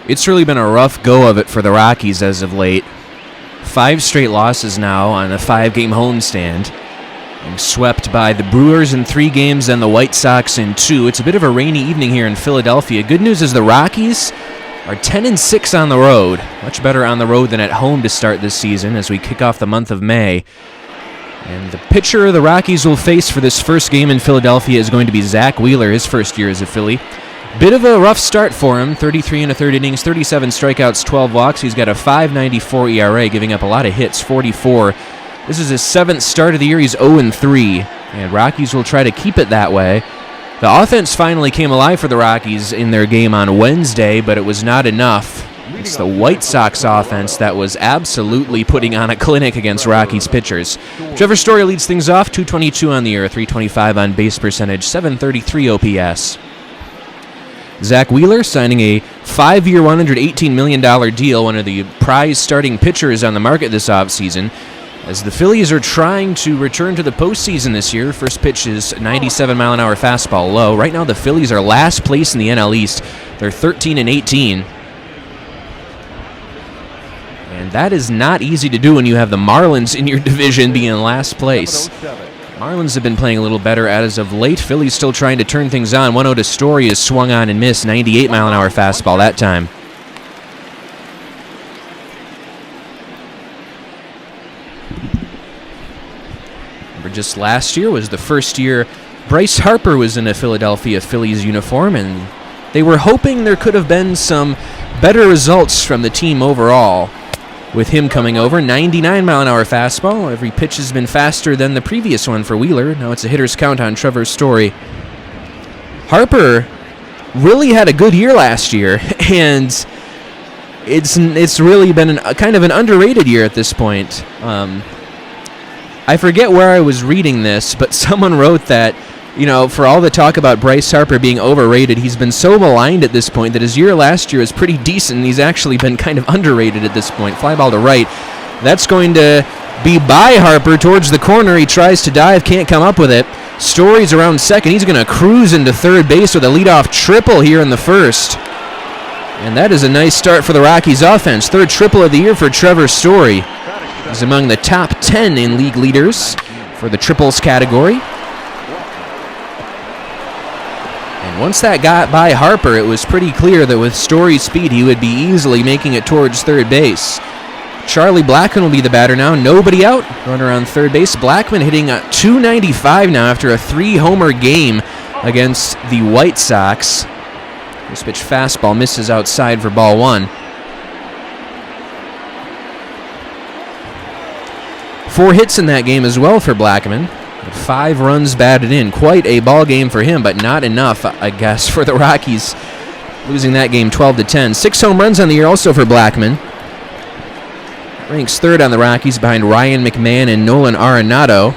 It's really been a rough go of it for the Rockies as of late. 5 straight losses now on a 5-game homestand. Being swept by the Brewers in 3 games and the White Sox in 2. It's a bit of a rainy evening here in Philadelphia. Good news is the Rockies are 10-6 on the road. Much better on the road than at home to start this season as we kick off the month of May. And the pitcher the Rockies will face for this first game in Philadelphia is going to be Zach Wheeler, his first year as a Philly. Bit of a rough start for him, 33 1/3 innings, 37 strikeouts, 12 walks. He's got a 5.94 ERA, giving up a lot of hits, 44. This is his 7th start of the year. He's 0-3, and Rockies will try to keep it that way. The offense finally came alive for the Rockies in their game on Wednesday, but it was not enough. It's the White Sox offense that was absolutely putting on a clinic against Rockies pitchers. Trevor Story leads things off, 222 on the year, 325 on base percentage, 733 OPS. Zach Wheeler signing a 5-year, $118 million deal, one of the prize starting pitchers on the market this offseason, as the Phillies are trying to return to the postseason this year. First pitch is 97-mile-an-hour fastball low. Right now the Phillies are last place in the NL East. They're 13-18. And that is not easy to do when you have the Marlins in your division being in last place. Marlins have been playing a little better as of late. Phillies still trying to turn things on. 1-0 to Story is swung on and missed. 98-mile-an-hour fastball that time. Remember, just last year was the first year Bryce Harper was in a Philadelphia Phillies uniform, and they were hoping there could have been some better results from the team overall. With him coming over, 99-mile-an-hour fastball. Every pitch has been faster than the previous one for Wheeler. Now it's a hitter's count on Trevor Story. Harper really had a good year last year, and it's really been kind of an underrated year at this point. I forget where I was reading this, but someone wrote that, you know, for all the talk about Bryce Harper being overrated, he's been so maligned at this point that his year last year is pretty decent, and he's actually been kind of underrated at this point. Fly ball to right. That's going to be by Harper towards the corner. He tries to dive, can't come up with it. Story's around second. He's going to cruise into third base with a leadoff triple here in the first. And that is a nice start for the Rockies offense. 3rd triple of the year for Trevor Story. He's among the top 10 in league leaders for the triples category. And once that got by Harper, it was pretty clear that with Story's speed, he would be easily making it towards third base. Charlie Blackmon will be the batter now. Nobody out. Runner on third base. Blackmon hitting a .295 now after a 3-homer game against the White Sox. This pitch fastball misses outside for ball 1. 4 hits in that game as well for Blackmon. 5 runs batted in. Quite a ball game for him, but not enough, I guess, for the Rockies. Losing that game 12-10. 6 home runs on the year also for Blackmon. Ranks 3rd on the Rockies behind Ryan McMahon and Nolan Arenado.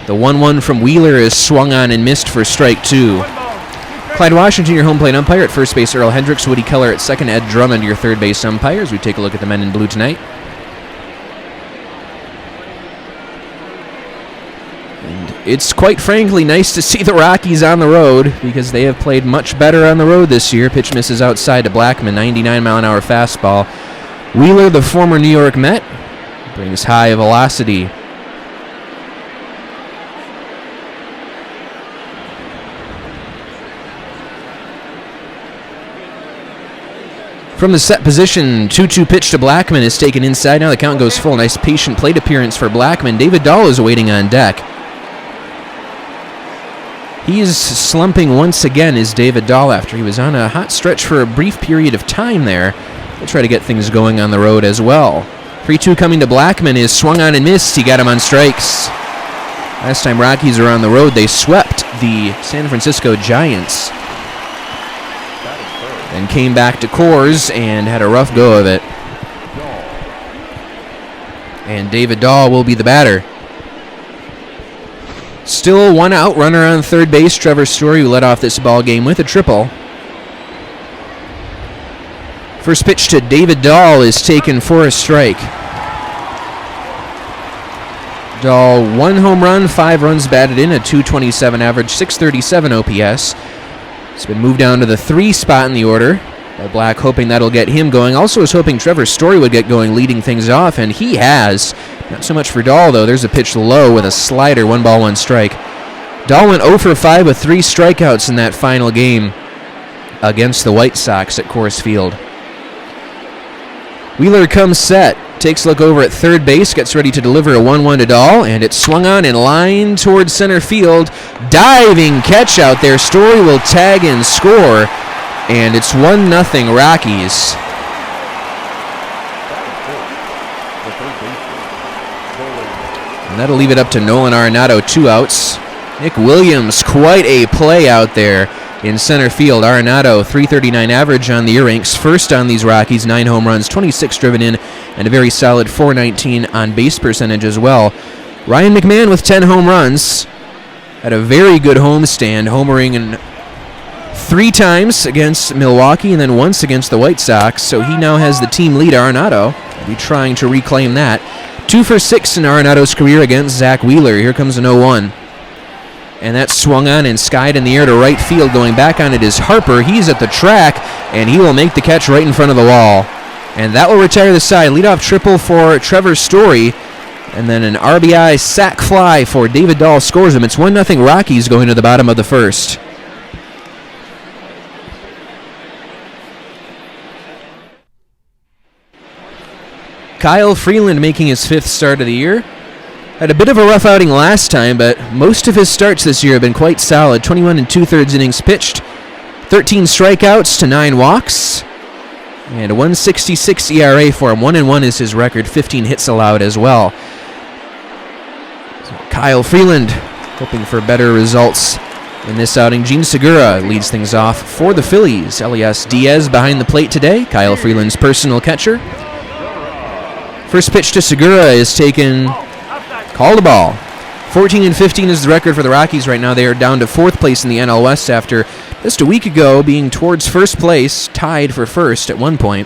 The 1-1 from Wheeler is swung on and missed for strike 2. Clyde Washington, your home plate umpire. At first base, Earl Hendricks. Woody Keller at second. Ed Drummond, your third base umpire, as we take a look at the men in blue tonight. It's quite frankly nice to see the Rockies on the road because they have played much better on the road this year. Pitch misses outside to Blackmon, 99-mile-an-hour fastball. Wheeler, the former New York Met, brings high velocity. From the set position, 2-2 pitch to Blackmon is taken inside. Now the count goes full. Nice patient plate appearance for Blackmon. David Dahl is waiting on deck. He is slumping once again, is David Dahl, after he was on a hot stretch for a brief period of time there. We'll try to get things going on the road as well. 3-2 coming to Blackmon is swung on and missed. He got him on strikes. Last time Rockies were on the road, they swept the San Francisco Giants and came back to Coors and had a rough go of it. And David Dahl will be the batter. Still 1 out, runner on third base. Trevor Story, who led off this ball game with a triple. First pitch to David Dahl is taken for a strike. Dahl, 1 home run, 5 runs batted in, a .227 average, .637 OPS. It's been moved down to the 3 spot in the order by Black, hoping that'll get him going. Also was hoping Trevor Story would get going, leading things off, and he has. Not so much for Dahl, though. There's a pitch low with a slider, 1 ball, 1 strike. Dahl went 0 for 5 with 3 strikeouts in that final game against the White Sox at Coors Field. Wheeler comes set, takes a look over at third base, gets ready to deliver a 1-1 to Dahl, and it's swung on in line towards center field. Diving catch out there. Story will tag and score, and it's 1-0 Rockies. And that'll leave it up to Nolan Arenado, 2 outs. Nick Williams, quite a play out there in center field. Arenado, .339 average on the year, ranks first on these Rockies, 9 home runs, 26 driven in, and a very solid .419 on base percentage as well. Ryan McMahon with 10 home runs, had a very good homestand, homering 3 times against Milwaukee and then once against the White Sox, so he now has the team lead. Arenado will be trying to reclaim that. 2 for 6 in Arenado's career against Zach Wheeler. Here comes an 0-1. And that swung on and skied in the air to right field. Going back on it is Harper. He's at the track, and he will make the catch right in front of the wall. And that will retire the side. Leadoff triple for Trevor Story. And then an RBI sac fly for David Dahl scores him. It's 1-0 Rockies going to the bottom of the first. Kyle Freeland making his 5th start of the year. Had a bit of a rough outing last time, but most of his starts this year have been quite solid. 21 2/3 innings pitched, 13 strikeouts to 9 walks, and a 1.66 ERA for him. 1-1 is his record, 15 hits allowed as well. So Kyle Freeland hoping for better results in this outing. Gene Segura leads things off for the Phillies. Elias Diaz behind the plate today, Kyle Freeland's personal catcher. First pitch to Segura is taken. Called a ball. 14-15 is the record for the Rockies right now. They are down to 4th place in the NL West after just a week ago being towards first place, tied for first at one point.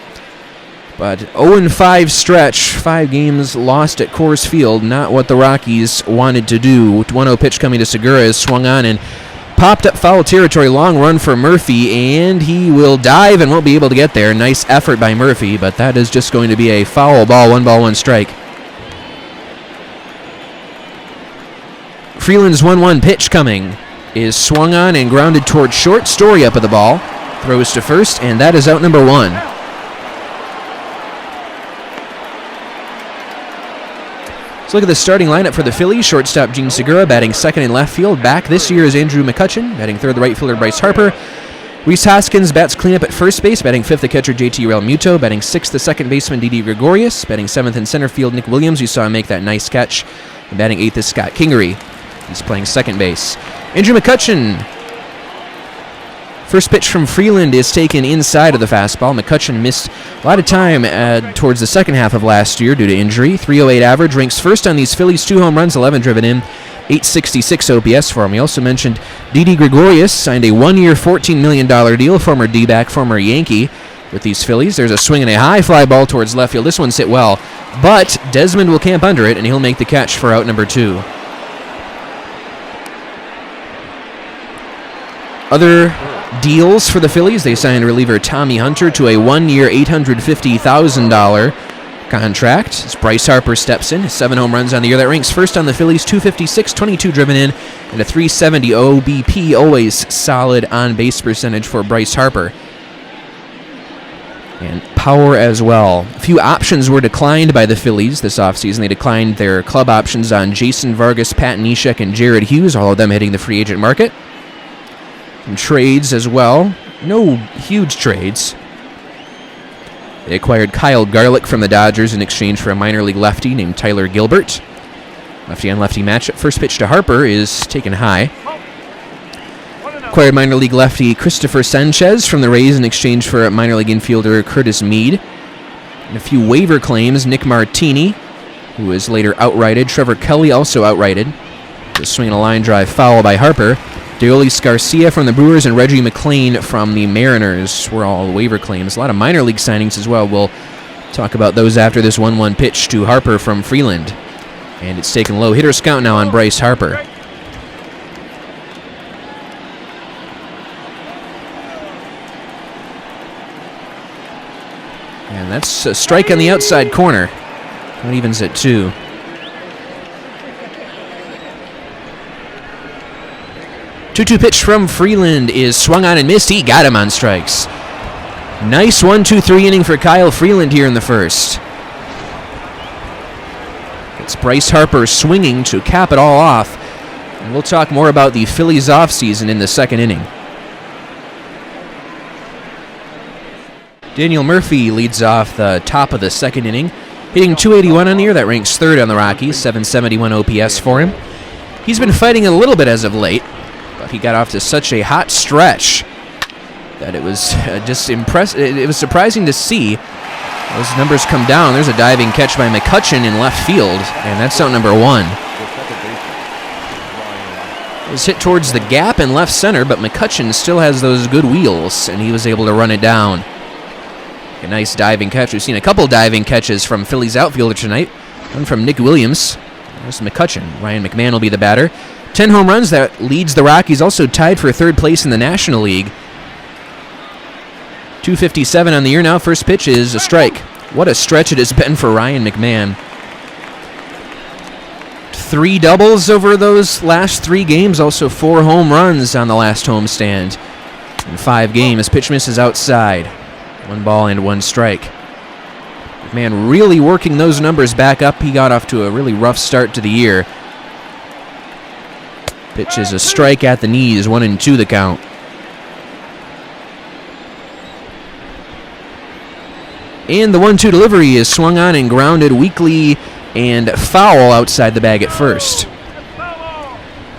But 0-5 stretch, 5 games lost at Coors Field, not what the Rockies wanted to do. 1-0 pitch coming to Segura is swung on and popped up foul territory. Long run for Murphy, and he will dive and won't be able to get there. Nice effort by Murphy, but that is just going to be a foul ball, 1 ball, 1 strike. Freeland's 1-1 pitch coming is swung on and grounded toward short. Story up at the ball, throws to first, and that is out number 1. Let's look at the starting lineup for the Phillies. Shortstop Gene Segura batting second in left field. Back this year is Andrew McCutchen, batting third the right fielder Bryce Harper. Reese Hoskins bats cleanup at first base, batting fifth the catcher JT Realmuto, batting sixth the second baseman Didi Gregorius, batting seventh in center field Nick Williams. You saw him make that nice catch. And batting eighth is Scott Kingery. He's playing second base. Andrew McCutchen. First pitch from Freeland is taken inside of the fastball. McCutchen missed a lot of time towards the second half of last year due to injury. .308 average, ranks first on these Phillies. 2 home runs, 11 driven in. .866 OPS for him. We also mentioned Didi Gregorius signed a 1-year, $14 million deal. Former D-back, former Yankee with these Phillies. There's a swing and a high fly ball towards left field. This one's hit well, but Desmond will camp under it, and he'll make the catch for out number 2. Other deals for the Phillies. They signed reliever Tommy Hunter to a 1-year, $850,000 contract. As Bryce Harper steps in, 7 home runs on the year. That ranks first on the Phillies, 256, 22 driven in, and a .370 OBP. Always solid on-base percentage for Bryce Harper. And power as well. A few options were declined by the Phillies this offseason. They declined their club options on Jason Vargas, Pat Neshek, and Jared Hughes, all of them hitting the free agent market. And trades as well. No huge trades. They acquired Kyle Garlick from the Dodgers in exchange for a minor league lefty named Tyler Gilbert. Lefty on lefty matchup. First pitch to Harper is taken high. Acquired minor league lefty Christopher Sanchez from the Rays in exchange for a minor league infielder Curtis Mead. And a few waiver claims. Nick Martini, who was later outrighted. Trevor Kelly also outrighted. Just swinging a line drive foul by Harper. Deolis Garcia from the Brewers and Reggie McClain from the Mariners were all waiver claims. A lot of minor league signings as well. We'll talk about those after this 1-1 pitch to Harper from Freeland. And it's taken low. Hitter's count now on Bryce Harper. And that's a strike on the outside corner. That evens at 2. Two-two pitch from Freeland is swung on and missed. He got him on strikes. Nice 1-2-3 inning for Kyle Freeland here in the first. It's Bryce Harper swinging to cap it all off. And we'll talk more about the Phillies offseason in the second inning. Daniel Murphy leads off the top of the second inning, hitting .281 on the year. That ranks third on the Rockies, .771 OPS for him. He's been fighting a little bit as of late, but he got off to such a hot stretch that it was just impressive. It was surprising to see those numbers come down. There's a diving catch by McCutchen in left field, and that's out number 1. It was hit towards the gap in left center, but McCutchen still has those good wheels, and he was able to run it down. A nice diving catch. We've seen a couple diving catches from Phillies outfielder tonight. One from Nick Williams. There's McCutchen. Ryan McMahon will be the batter. 10 home runs. That leads the Rockies, also tied for third place in the National League. 257 on the year now. First pitch is a strike. What a stretch it has been for Ryan McMahon. 3 doubles over those last 3 games. Also 4 home runs on the last homestand. In 5 games. Pitch misses outside. 1 ball and 1 strike. McMahon really working those numbers back up. He got off to a really rough start to the year. Pitch is a strike at the knees. 1-2 the count. And the 1-2 delivery is swung on and grounded weakly and foul outside the bag at first.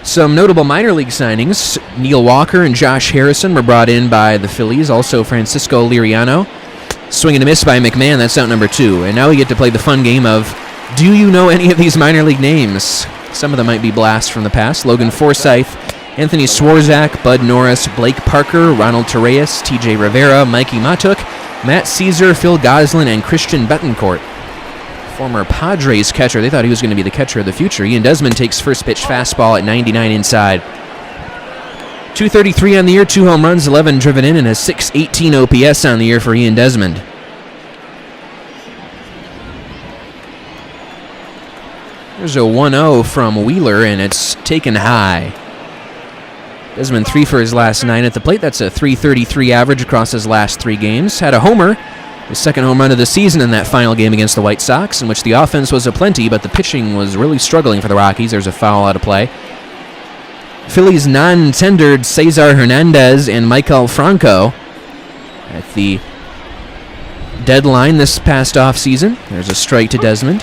Some notable minor league signings. Neil Walker and Josh Harrison were brought in by the Phillies. Also Francisco Liriano. Swing and a miss by McMahon. That's out number 2. And now we get to play the fun game of, do you know any of these minor league names? Some of them might be blasts from the past. Logan Forsythe, Anthony Swarzak, Bud Norris, Blake Parker, Ronald Torreyes, TJ Rivera, Mikey Matuk, Matt Caesar, Phil Goslin, and Christian Betancourt. Former Padres catcher. They thought he was going to be the catcher of the future. Ian Desmond takes first pitch fastball at 99 inside. 233 on the year, 2 home runs, 11 driven in, and a 618 OPS on the year for Ian Desmond. There's a 1-0 from Wheeler, and it's taken high. Desmond 3 for his last 9 at the plate. That's a .333 average across his last 3 games. Had a homer, his second home run of the season in that final game against the White Sox, in which the offense was aplenty, but the pitching was really struggling for the Rockies. There's a foul out of play. Phillies non-tendered Cesar Hernandez and Michael Franco at the deadline this past offseason. There's a strike to Desmond.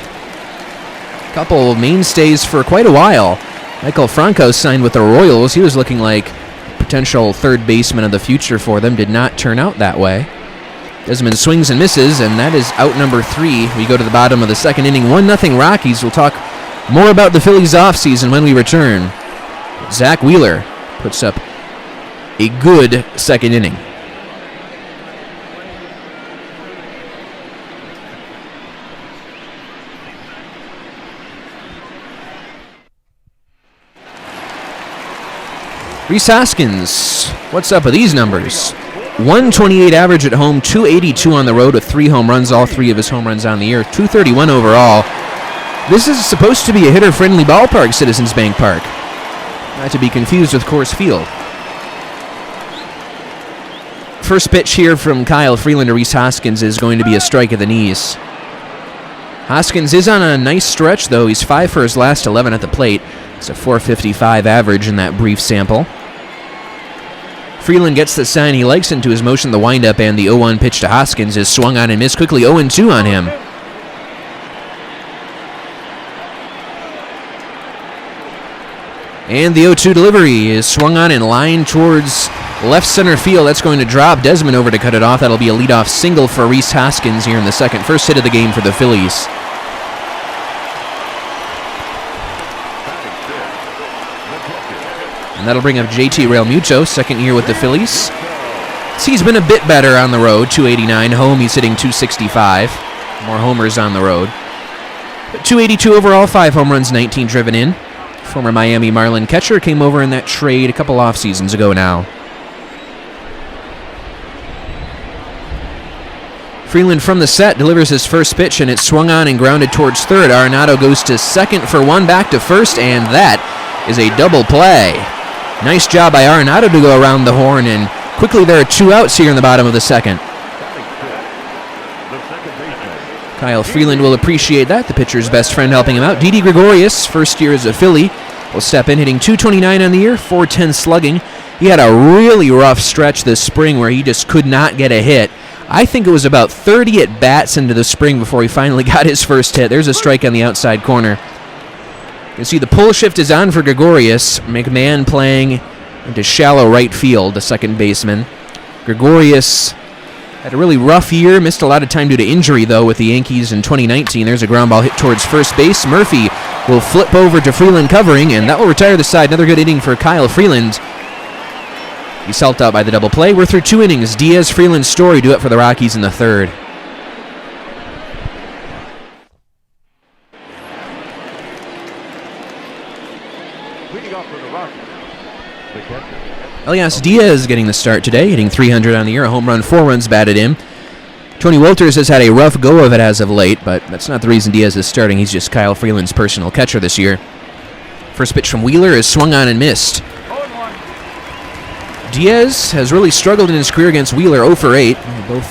Couple mainstays for quite a while. Michael Franco signed with the Royals. He was looking like a potential third baseman of the future for them. Did not turn out that way. Desmond swings and misses, and that is out number 3. We go to the bottom of the second inning. 1-0 Rockies. We'll talk more about the Phillies offseason when we return. Zach Wheeler puts up a good second inning. Rhys Hoskins, what's up with these numbers? 128 average at home, 282 on the road with 3 home runs, all 3 of his home runs on the year, 231 overall. This is supposed to be a hitter-friendly ballpark, Citizens Bank Park. Not to be confused with Coors Field. First pitch here from Kyle Freeland to Rhys Hoskins is going to be a strike at the knees. Hoskins is on a nice stretch, though. He's 5 for his last 11 at the plate. It's a .455 average in that brief sample. Freeland gets the sign he likes into his motion. The windup and the 0-1 pitch to Hoskins is swung on and missed quickly. 0-2 on him. And the 0-2 delivery is swung on and lined towards left center field. That's going to drop Desmond over to cut it off. That'll be a leadoff single for Rhys Hoskins here in the second. First hit of the game for the Phillies. And that'll bring up JT Realmuto, second year with the Phillies. He's been a bit better on the road, 289. Home, he's hitting 265. More homers on the road. But 282 overall, 5 home runs, 19 driven in. Former Miami Marlin catcher came over in that trade a couple off seasons ago now. Freeland from the set delivers his first pitch, and it's swung on and grounded towards third. Arenado goes to second for one, back to first, and that is a double play. Nice job by Arenado to go around the horn, and quickly there are 2 outs here in the bottom of the second. Kyle Freeland will appreciate that, the pitcher's best friend helping him out. Didi Gregorius, first year as a Philly, will step in, hitting .229 on the year, .410 slugging. He had a really rough stretch this spring where he just could not get a hit. I think it was about 30 at-bats into the spring before he finally got his first hit. There's a strike on the outside corner. You can see the pull shift is on for Gregorius. McMahon playing into shallow right field, the second baseman. Gregorius had a really rough year, missed a lot of time due to injury, though, with the Yankees in 2019. There's a ground ball hit towards first base. Murphy will flip over to Freeland covering, and that will retire the side. Another good inning for Kyle Freeland. He's helped out by the double play. We're through 2 innings. Diaz, Freeland, Story do it for the Rockies in the third. Elias Diaz getting the start today, hitting .300 on the year, a home run, 4 runs batted in. Tony Wolters has had a rough go of it as of late, but that's not the reason Diaz is starting. He's just Kyle Freeland's personal catcher this year. First pitch from Wheeler is swung on and missed. Diaz has really struggled in his career against Wheeler, 0 for 8. They both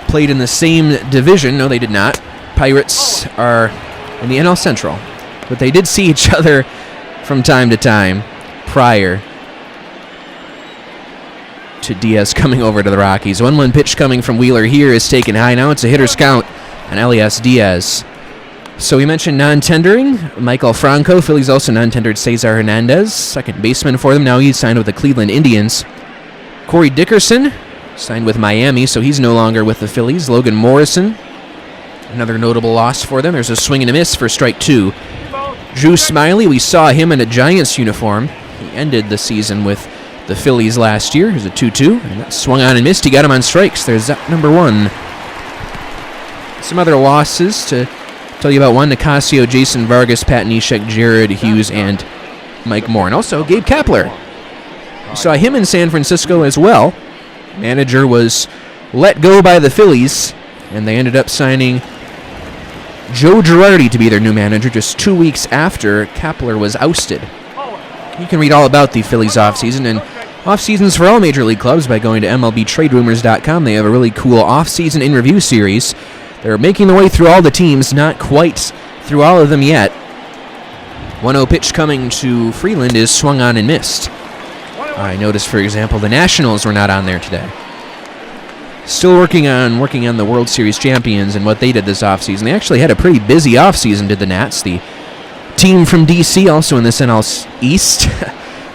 played in the same division. No, they did not. Pirates are in the NL Central, but they did see each other from time to time prior to Diaz coming over to the Rockies. 1-1 pitch coming from Wheeler here is taken high. Now it's a hitter's count on Elias Diaz. So we mentioned non-tendering. Michael Franco, Phillies also non-tendered Cesar Hernandez, second baseman for them. Now he's signed with the Cleveland Indians. Corey Dickerson signed with Miami, so he's no longer with the Phillies. Logan Morrison, another notable loss for them. There's a swing and a miss for strike 2. Drew Smiley, we saw him in a Giants uniform. He ended the season with the Phillies last year. Here's a 2-2, and that swung on and missed. He got him on strikes. There's that number 1. Some other losses to tell you about: Juan Nicasio, Jason Vargas, Pat Neshek, Jared Hughes, and Mike Moore. And also Gabe Kapler. We saw him in San Francisco as well. Manager was let go by the Phillies, and they ended up signing Joe Girardi to be their new manager just 2 weeks after Kapler was ousted. You can read all about the Phillies offseason and off-seasons for all major league clubs by going to MLBTradeRumors.com. They have a really cool off-season in-review series. They're making their way through all the teams, not quite through all of them yet. 1-0 pitch coming to Freeland is swung on and missed. I noticed, for example, the Nationals were not on there today. Still working on the World Series champions and what they did this offseason. They actually had a pretty busy offseason, did the Nats. The team from D.C. also in the NL East.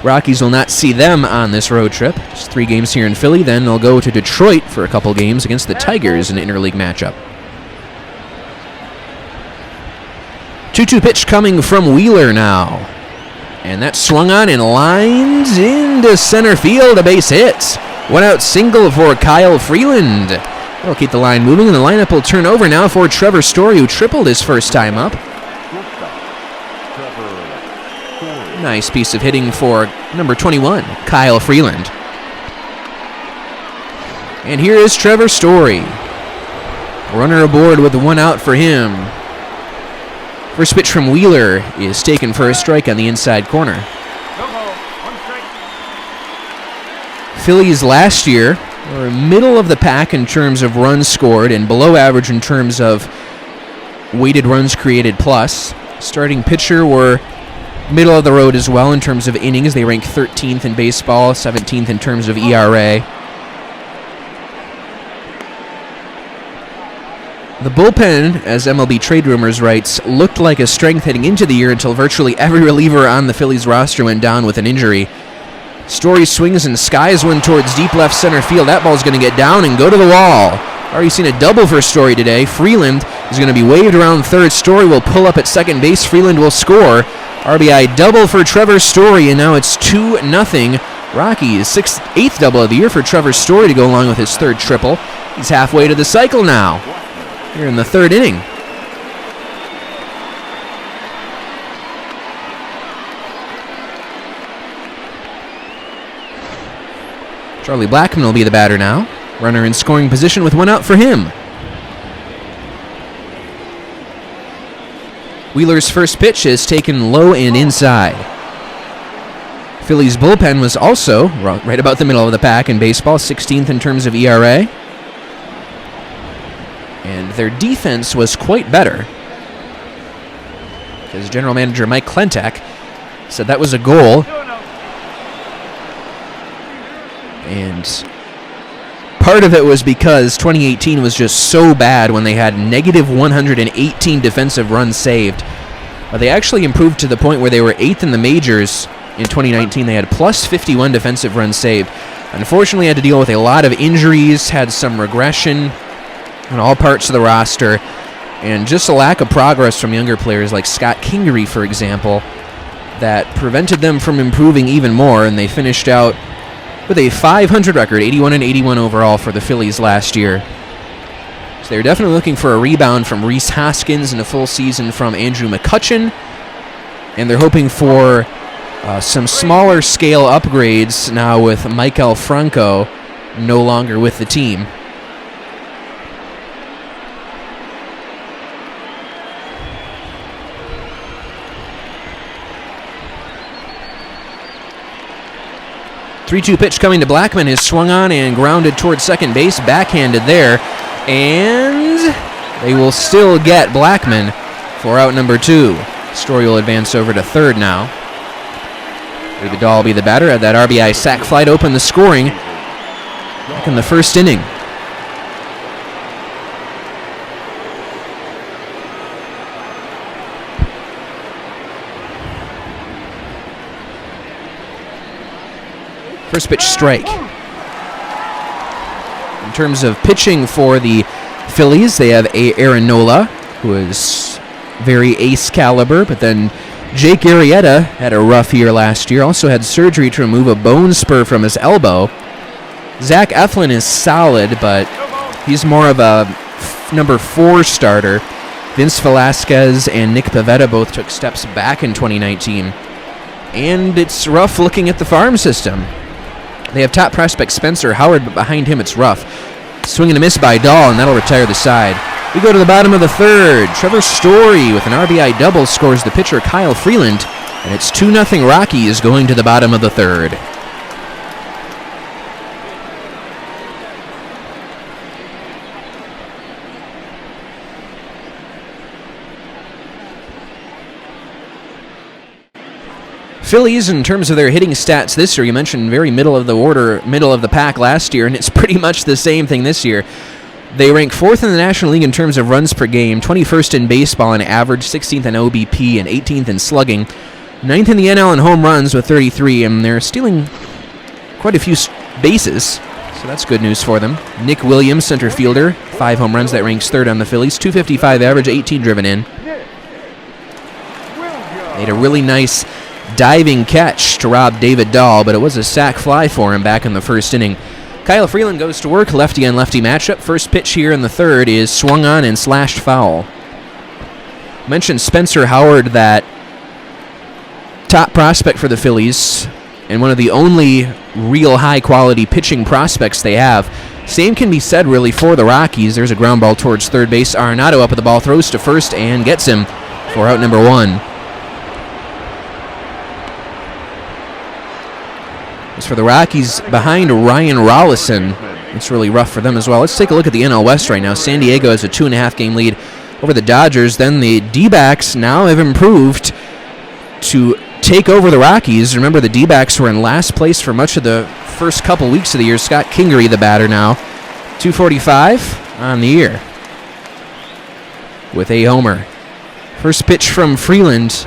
Rockies will not see them on this road trip. Just 3 games here in Philly. Then they'll go to Detroit for a couple games against the Tigers in an interleague matchup. 2-2 pitch coming from Wheeler now. And that swung on and lines into center field, a base hit. 1 out single for Kyle Freeland. That'll keep the line moving, and the lineup will turn over now for Trevor Story, who tripled his first time up. Nice piece of hitting for number 21, Kyle Freeland. And here is Trevor Story. Runner aboard with the 1 out for him. First pitch from Wheeler is taken for a strike on the inside corner. Phillies last year were middle of the pack in terms of runs scored and below average in terms of weighted runs created plus. Starting pitcher were middle of the road as well in terms of innings. They rank 13th in baseball, 17th in terms of ERA. The bullpen, as MLB Trade Rumors writes, looked like a strength heading into the year until virtually every reliever on the Phillies roster went down with an injury. Story swings and skies one towards deep left center field. That ball's going to get down and go to the wall. Already seen a double for Story today. Freeland is going to be waved around third. Story will pull up at second base. Freeland will score. RBI double for Trevor Story, and now it's 2-0. Rockies' 8th double of the year for Trevor Story to go along with his third triple. He's halfway to the cycle now, here in the third inning. Charlie Blackmon will be the batter now. Runner in scoring position with 1 out for him. Wheeler's first pitch is taken low and inside. Phillies' bullpen was also right about the middle of the pack in baseball, 16th in terms of ERA. And their defense was quite better, because general manager Mike Klentak said that was a goal. And part of it was because 2018 was just so bad when they had negative 118 defensive runs saved. But they actually improved to the point where they were 8th in the majors in 2019. They had plus 51 defensive runs saved. Unfortunately, had to deal with a lot of injuries, had some regression on all parts of the roster, and just a lack of progress from younger players like Scott Kingery, for example, that prevented them from improving even more, and they finished out with a .500 record, 81-81 overall for the Phillies last year. So they're definitely looking for a rebound from Rhys Hoskins and a full season from Andrew McCutchen, and they're hoping for some smaller scale upgrades now with Maikel Franco no longer with the team. Three-two pitch coming to Blackman is swung on and grounded towards second base, backhanded there, and they will still get Blackman for out number 2. Story will advance over to third now. David Dahl will be the batter at that RBI sac fly to open the scoring back in the first inning. First pitch strike. In terms of pitching for the Phillies, they have Aaron Nola, who is very ace caliber, but then Jake Arrieta had a rough year last year, also had surgery to remove a bone spur from his elbow. Zach Eflin is solid, but he's more of a number 4 starter. Vince Velasquez and Nick Pivetta both took steps back in 2019. And it's rough looking at the farm system. They have top prospect Spencer Howard, but behind him it's rough. Swing and a miss by Dahl, and that'll retire the side. We go to the bottom of the third. Trevor Story with an RBI double scores the pitcher Kyle Freeland, and it's 2-0 Rockies going to the bottom of the third. Phillies, in terms of their hitting stats this year, you mentioned very middle of the order, middle of the pack last year, and it's pretty much the same thing this year. They rank 4th in the National League in terms of runs per game, 21st in baseball in average, 16th in OBP, and 18th in slugging, 9th in the NL in home runs with 33, and they're stealing quite a few bases, so that's good news for them. Nick Williams, center fielder, 5 home runs, that ranks 3rd on the Phillies, 255 average, 18 driven in. They had a really nice diving catch to rob David Dahl, but it was a sac fly for him back in the first inning. Kyle Freeland goes to work, lefty on lefty matchup. First pitch here in the third is swung on and slashed foul. I mentioned Spencer Howard, that top prospect for the Phillies, and one of the only real high-quality pitching prospects they have. Same can be said, really, for the Rockies. There's a ground ball towards third base. Arenado up at the ball, throws to first, and gets him for out number 1. As for the Rockies, behind Ryan Rollison, it's really rough for them as well. Let's take a look at the NL West right now. San Diego has a 2.5-game lead over the Dodgers. Then the D-backs now have improved to take over the Rockies. Remember, the D-backs were in last place for much of the first couple weeks of the year. Scott Kingery, the batter now, 245 on the year with a homer. First pitch from Freeland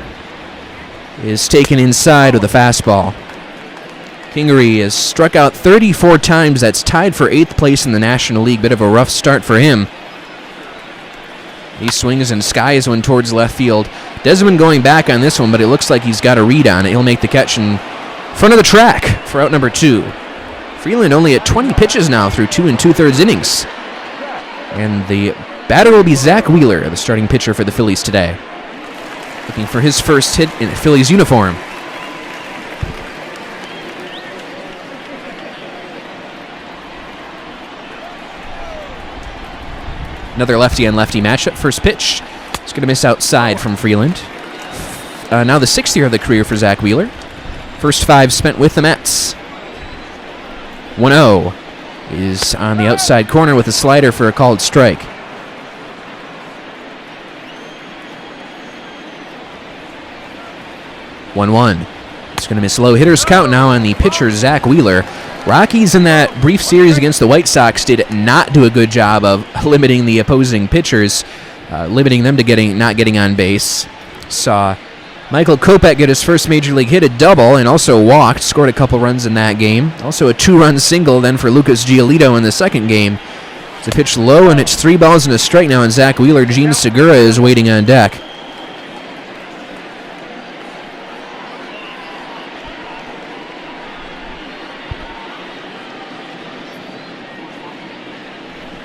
is taken inside with a fastball. Kingery has struck out 34 times. That's tied for 8th place in the National League. Bit of a rough start for him. He swings and skies one towards left field. Desmond going back on this one, but it looks like he's got a read on it. He'll make the catch in front of the track for out number 2. Freeland only at 20 pitches now through 2 2/3 innings. And the batter will be Zach Wheeler, the starting pitcher for the Phillies today, looking for his first hit in a Phillies uniform. Another lefty-on-lefty matchup. First pitch He's going to miss outside from Freeland. Now the 6th year of the career for Zach Wheeler. First 5 spent with the Mets. 1-0 is on the outside corner with a slider for a called strike. One. It's going to miss low. Hitters count now on the pitcher, Zach Wheeler. Rockies in that brief series against the White Sox did not do a good job of limiting the opposing pitchers, limiting them to not getting on base. Saw Michael Kopech get his first major league hit, a double, and also walked, scored a couple runs in that game. Also a 2-run single then for Lucas Giolito in the second game. It's a pitch low, and it's 3 balls and a strike now, and Zach Wheeler. Gene Segura is waiting on deck.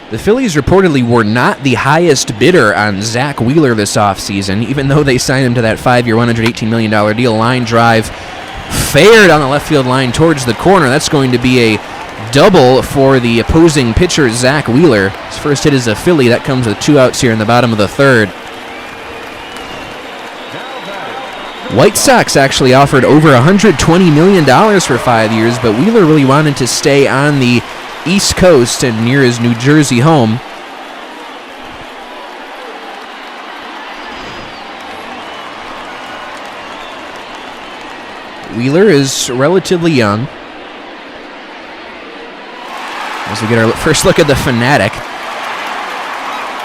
The Phillies reportedly were not the highest bidder on Zach Wheeler this offseason, even though they signed him to that 5-year, $118 million deal. Line drive fair down the left field line towards the corner. That's going to be a double for the opposing pitcher, Zach Wheeler. His first hit is a Philly. That comes with 2 outs here in the bottom of the 3rd. White Sox actually offered over $120 million for 5 years, but Wheeler really wanted to stay on the East Coast and near his New Jersey home. Wheeler is relatively young. As we get our first look at the Fanatic,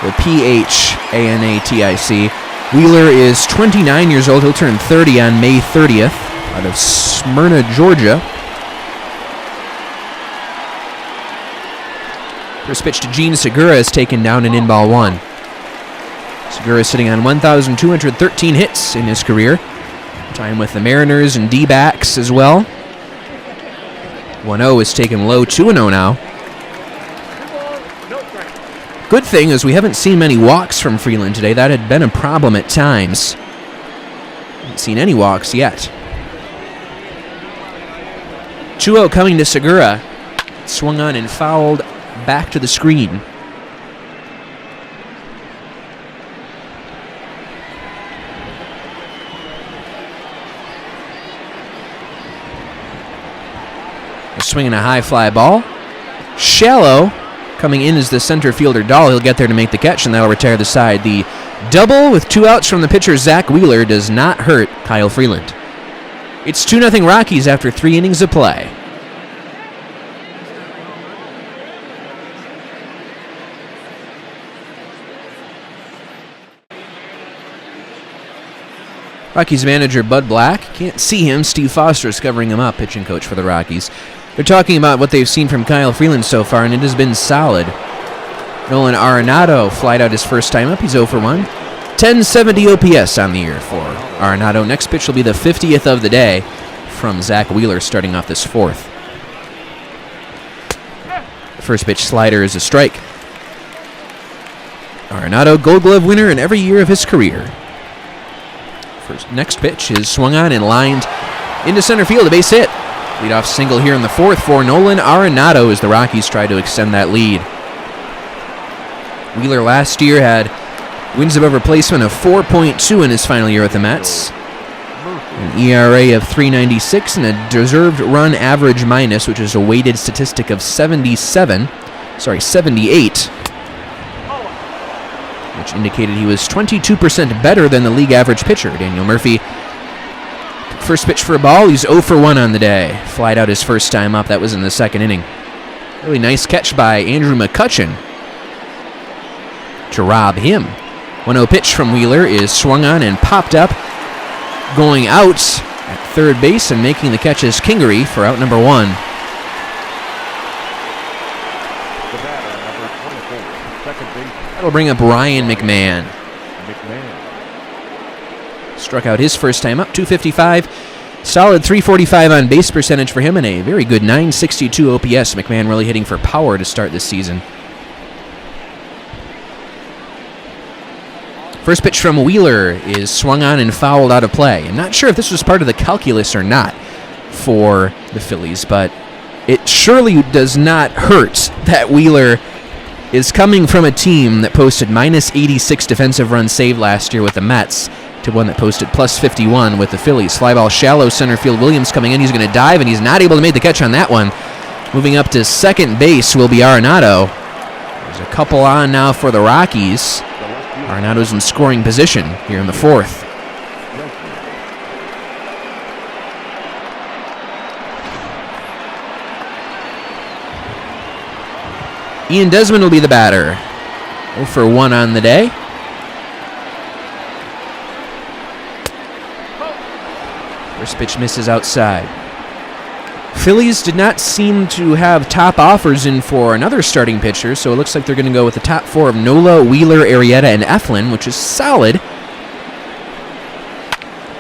the Phanatic. Wheeler is 29 years old. He'll turn 30 on May 30th out of Smyrna, Georgia. First pitch to Gene Segura is taken down and in ball 1. Segura is sitting on 1,213 hits in his career. Time with the Mariners and D-backs as well. 1-0 is taken low, 2-0 now. Good thing is we haven't seen many walks from Freeland today. That had been a problem at times. Haven't seen any walks yet. 2-0 coming to Segura. Swung on and fouled back to the screen. They're swinging a high fly ball. Shallow. Coming in is the center fielder, Dahl. He'll get there to make the catch, and that'll retire the side. The double with 2 outs from the pitcher, Zach Wheeler, does not hurt Kyle Freeland. It's 2-0 Rockies after 3 innings of play. Rockies manager Bud Black. Can't see him. Steve Foster is covering him up, pitching coach for the Rockies. They're talking about what they've seen from Kyle Freeland so far, and it has been solid. Nolan Arenado flied out his first time up. He's 0 for 1. 1070 OPS on the year for Arenado. Next pitch will be the 50th of the day from Zach Wheeler starting off this 4th. The first pitch slider is a strike. Arenado Gold Glove winner in every year of his career. Next pitch is swung on and lined into center field, a base hit. Leadoff single here in the 4th for Nolan Arenado as the Rockies try to extend that lead. Wheeler last year had wins above replacement of 4.2 in his final year with the Mets. An ERA of 3.96 and a deserved run average minus, which is a weighted statistic of 78, which indicated he was 22% better than the league average pitcher. Daniel Murphy, first pitch for a ball. He's 0 for 1 on the day. Flied out his first time up. That was in the 2nd inning. Really nice catch by Andrew McCutchen to rob him. 1-0 pitch from Wheeler is swung on and popped up. Going out at third base and making the catch is Kingery for out number 1. That'll bring up Ryan McMahon. Struck out his first time up, 255. Solid 345 on base percentage for him and a very good 962 OPS. McMahon really hitting for power to start this season. First pitch from Wheeler is swung on and fouled out of play. I'm not sure if this was part of the calculus or not for the Phillies, but it surely does not hurt that Wheeler is coming from a team that posted minus 86 defensive runs saved last year with the Mets to one that posted plus 51 with the Phillies. Fly ball shallow center field. Williams coming in. He's going to dive, and he's not able to make the catch on that one. Moving up to second base will be Arenado. There's a couple on now for the Rockies. Arenado's in scoring position here in the fourth. Ian Desmond will be the batter. 0 for 1 on the day. First pitch misses outside. Phillies did not seem to have top offers in for another starting pitcher, so it looks like they're going to go with the top 4 of Nola, Wheeler, Arrieta, and Eflin, which is solid.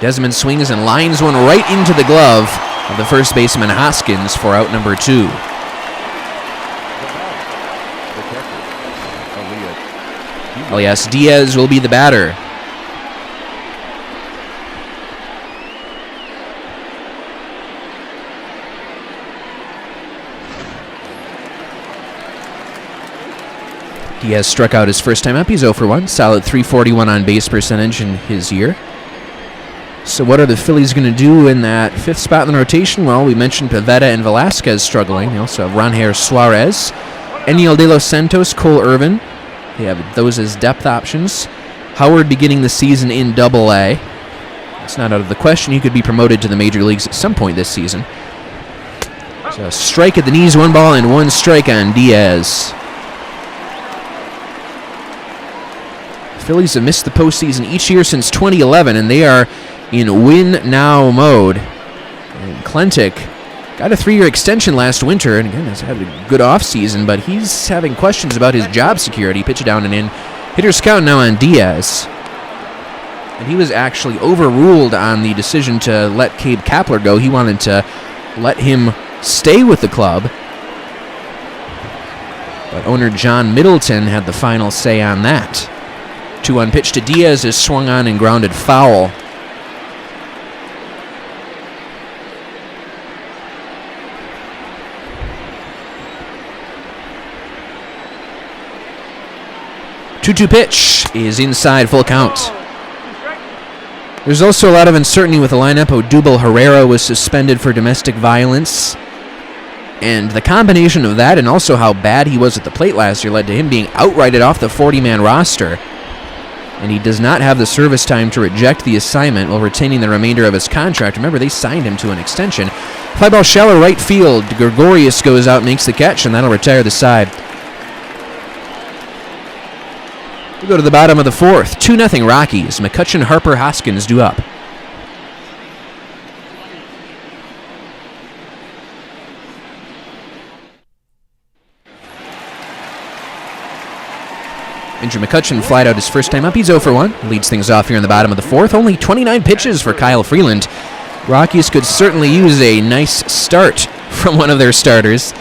Desmond swings and lines one right into the glove of the first baseman Hoskins for out number 2. Elias Diaz will be the batter. Diaz struck out his first time up. He's 0 for 1. Solid .341 on base percentage in his year. So what are the Phillies going to do in that 5th spot in the rotation? Well, we mentioned Pivetta and Velasquez struggling. They also have Ranher Suarez, Eniel De Los Santos, Cole Irvin. They have those as depth options. Howard beginning the season in Double-A. It's not out of the question. He could be promoted to the major leagues at some point this season. So a strike at the knees, 1 ball and 1 strike on Diaz. The Phillies have missed the postseason each year since 2011, and they are in win-now mode. And Klentic got a 3-year extension last winter, and again, has had a good offseason, but he's having questions about his job security. Pitch it down and in. Hitter's count now on Diaz. And he was actually overruled on the decision to let Gabe Kapler go. He wanted to let him stay with the club. But owner John Middleton had the final say on that. 2-1 pitch to Diaz is swung on and grounded foul. Two-two pitch is inside, full count. There's also a lot of uncertainty with the lineup. Odubel Herrera was suspended for domestic violence. And the combination of that and also how bad he was at the plate last year led to him being outrighted off the 40-man roster. And he does not have the service time to reject the assignment while retaining the remainder of his contract. Remember, they signed him to an extension. Fly ball shallow right field. Gregorius goes out, makes the catch, and that'll retire the side. We go to the bottom of the fourth. 2-0 Rockies. McCutchen, Harper, Hoskins due up. Andrew McCutchen flied out his first time up. He's 0 for 1. Leads things off here in the bottom of the fourth. Only 29 pitches for Kyle Freeland. Rockies could certainly use a nice start from one of their starters.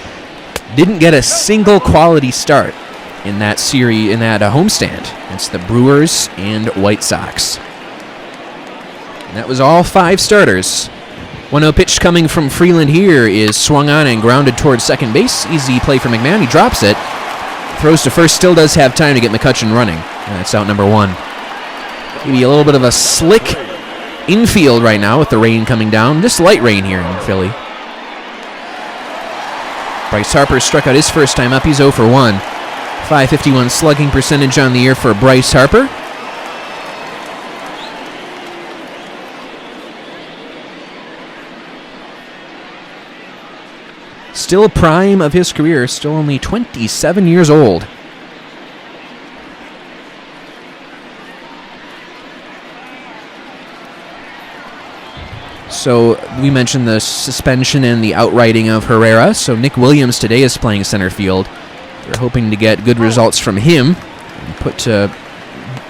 Didn't get a single quality start in that series, in that homestand. It's the Brewers and White Sox. And that was all 5 starters. 1-0 pitch coming from Freeland here is swung on and grounded towards second base. Easy play for McMahon. He drops it. Throws to first. Still does have time to get McCutchen running. And that's out number 1. Maybe a little bit of a slick infield right now with the rain coming down. This light rain here in Philly. Bryce Harper struck out his first time up. He's 0 for 1. .551 slugging percentage on the year for Bryce Harper. Still prime of his career, still only 27 years old. So we mentioned the suspension and the outrighting of Herrera. So Nick Williams today is playing center field. They're hoping to get good results from him and put to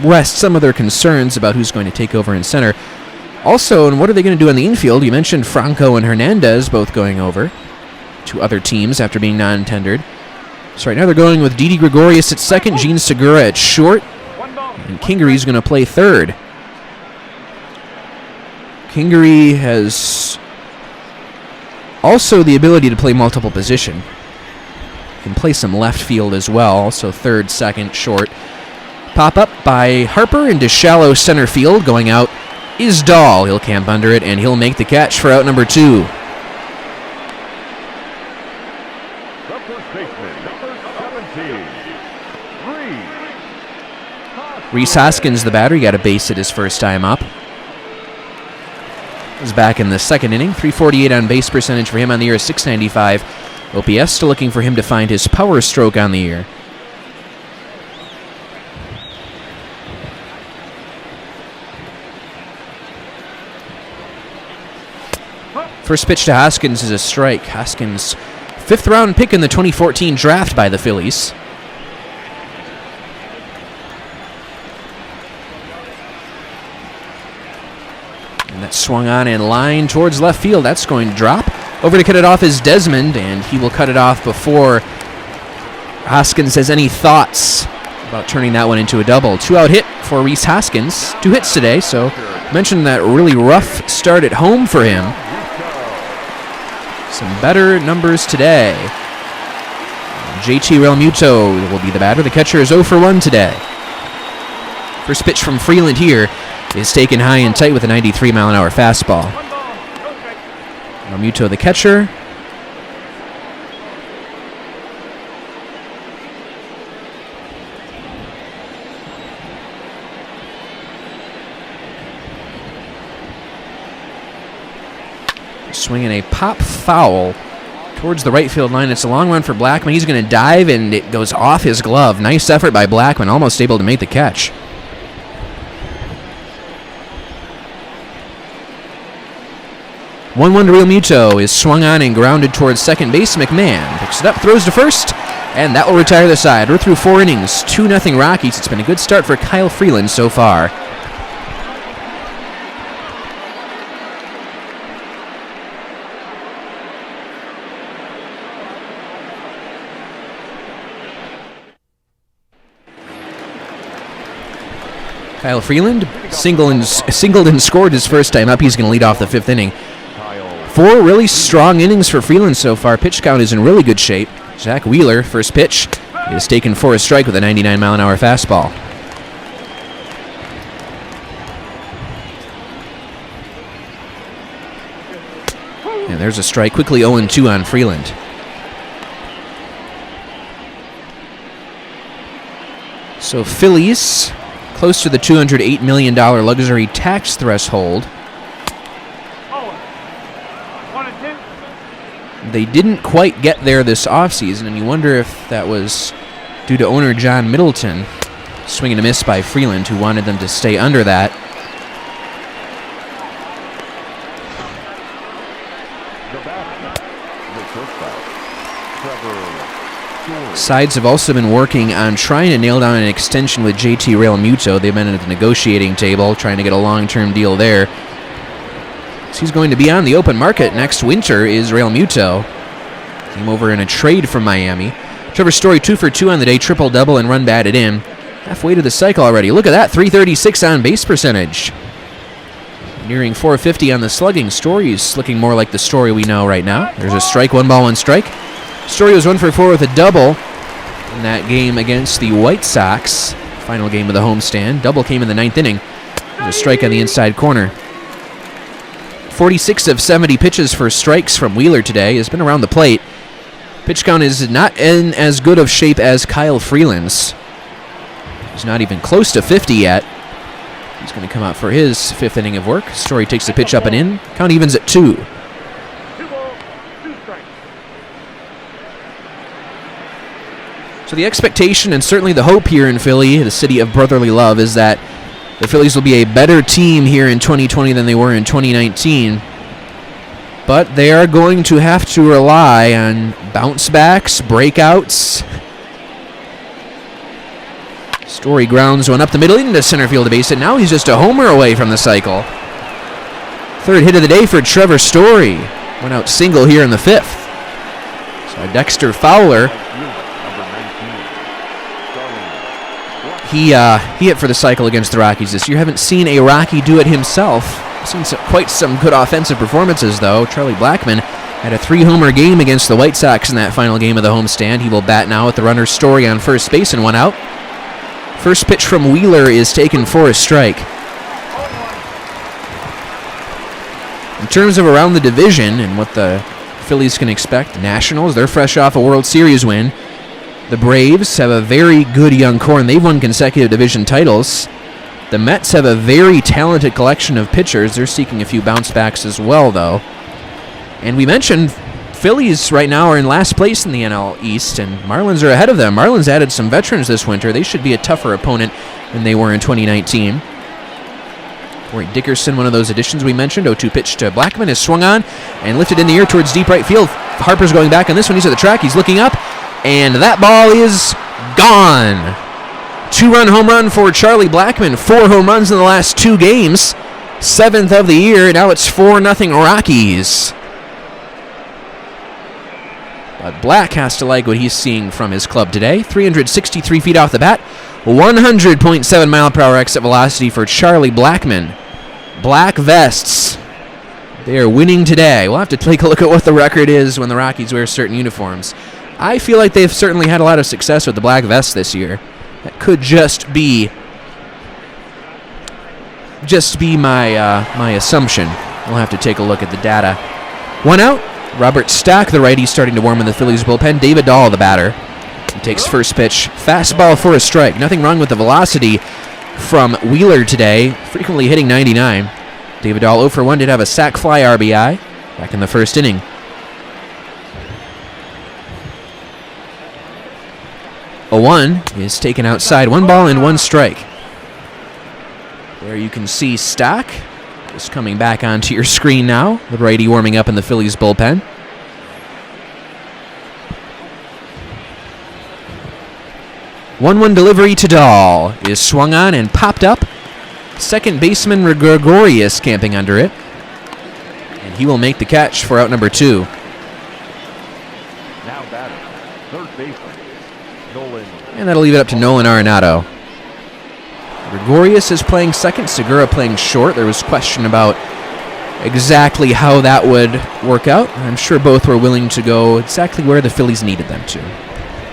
rest some of their concerns about who's going to take over in center. Also, and what are they going to do in the infield? You mentioned Franco and Hernandez both going over to other teams after being non-tendered. So right now they're going with Didi Gregorius at second, Gene Segura at short, and Kingery's going to play third. Kingery has also the ability to play multiple position. Can play some left field as well, also third, second, short. Pop up by Harper into shallow center field. Going out is Dahl. He'll camp under it, and he'll make the catch for out number 2. The first baseman, number 17, Rhys Hoskins, the batter, he got a base hit his first time up. He's back in the second inning. 348 on base percentage for him on the year, 695. OPS still looking for him to find his power stroke on the year. First pitch to Hoskins is a strike. Hoskins, 5th round pick in the 2014 draft by the Phillies. And that swung on in line towards left field. That's going to drop. Over to cut it off is Desmond, and he will cut it off before Hoskins has any thoughts about turning that one into a double. 2-out hit for Rhys Hoskins. 2 hits today, so mentioned that really rough start at home for him. Some better numbers today. JT Realmuto will be the batter. The catcher is 0 for 1 today. First pitch from Freeland here is taken high and tight with a 93-mile-an-hour fastball. Realmuto, the catcher. Swinging a pop foul towards the right field line. It's a long run for Blackman. He's going to dive, and it goes off his glove. Nice effort by Blackman, almost able to make the catch. One to Realmuto is swung on and grounded towards second base. McMahon picks it up, throws to first, and that will retire the side. We're through 4 innings, 2-0 Rockies. It's been a good start for Kyle Freeland so far. Kyle Freeland singled and scored his first time up. He's going to lead off the 5th inning. 4 really strong innings for Freeland so far. Pitch count is in really good shape. Zach Wheeler, first pitch, is taken for a strike with a 99-mile-an-hour fastball. And there's a strike. Quickly 0-2 on Freeland. So Phillies, close to the $208 million luxury tax threshold. They didn't quite get there this offseason, and you wonder if that was due to owner John Middleton. Swing and a miss by Freeland, who wanted them to stay under that. Sides have also been working on trying to nail down an extension with JT Realmuto. They've been at the negotiating table, trying to get a long-term deal there. So he's going to be on the open market next winter, is Realmuto. Came over in a trade from Miami. Trevor Story 2 for 2 on the day, triple-double and run batted in. Halfway to the cycle already. Look at that, 336 on base percentage. Nearing 450 on the slugging. Story's looking more like the Story we know right now. There's a strike, 1 ball, 1 strike. Story was 1 for 4 with a double in that game against the White Sox. Final game of the homestand. Double came in the 9th inning. There's a strike on the inside corner. 46 of 70 pitches for strikes from Wheeler today. Has been around the plate. Pitch count is not in as good of shape as Kyle Freeland's. He's not even close to 50 yet. He's going to come out for his 5th inning of work. Story takes the pitch up and in. Count evens at 2. So the expectation and certainly the hope here in Philly, the city of brotherly love, is that the Phillies will be a better team here in 2020 than they were in 2019. But they are going to have to rely on bounce backs, breakouts. Story grounds one up the middle into center field to base hit. Now he's just a homer away from the cycle. 3rd hit of the day for Trevor Story. Went out single here in the 5th. So Dexter Fowler, he hit for the cycle against the Rockies this year. Haven't seen a Rocky do it himself. Seen quite some good offensive performances, though. Charlie Blackmon Had a 3-homer game against the White Sox in that final game of the homestand. He will bat now with the runner Story on first base and 1 out. First pitch from Wheeler is taken for a strike. In terms of around the division and what the Phillies can expect, the Nationals, they're fresh off a World Series win. The Braves have a very good young core, and they've won consecutive division titles. The Mets have a very talented collection of pitchers. They're seeking a few bounce backs as well, though. And we mentioned Phillies right now are in last place in the NL East, and Marlins are ahead of them. Marlins added some veterans this winter. They should be a tougher opponent than they were in 2019. Corey Dickerson, one of those additions we mentioned. 0-2 pitch to Blackman is swung on and lifted in the air towards deep right field. Harper's going back on this one. He's at the track. He's looking up, and that ball is gone. 2-run home run for Charlie Blackman. 4 home runs in the last 2 games. 7th of the year. Now it's 4-0 Rockies. But Black has to like what he's seeing from his club today. 363 feet off the bat. 100.7 mile per hour exit velocity for Charlie Blackman. Black vests. They are winning today. We'll have to take a look at what the record is when the Rockies wear certain uniforms. I feel like they've certainly had a lot of success with the black vests this year. That could just be my assumption. We'll have to take a look at the data. 1 out. Robert Stack, the righty, starting to warm in the Phillies bullpen. David Dahl, the batter. He takes first pitch. Fastball for a strike. Nothing wrong with the velocity from Wheeler today, frequently hitting 99. David Dahl 0 for 1 did have a sac fly RBI back in the first inning. A 1 is taken outside. 1 ball and 1 strike. There you can see Stack. Just coming back onto your screen now. The righty warming up in the Phillies bullpen. One delivery to Dahl is swung on and popped up. Second baseman Gregorius camping under it. And he will make the catch for out number 2. Now batter, third baseman, Nolan. And that'll leave it up to Nolan Arenado. Gregorius is playing second, Segura playing short. There was question about exactly how that would work out. I'm sure both were willing to go exactly where the Phillies needed them to.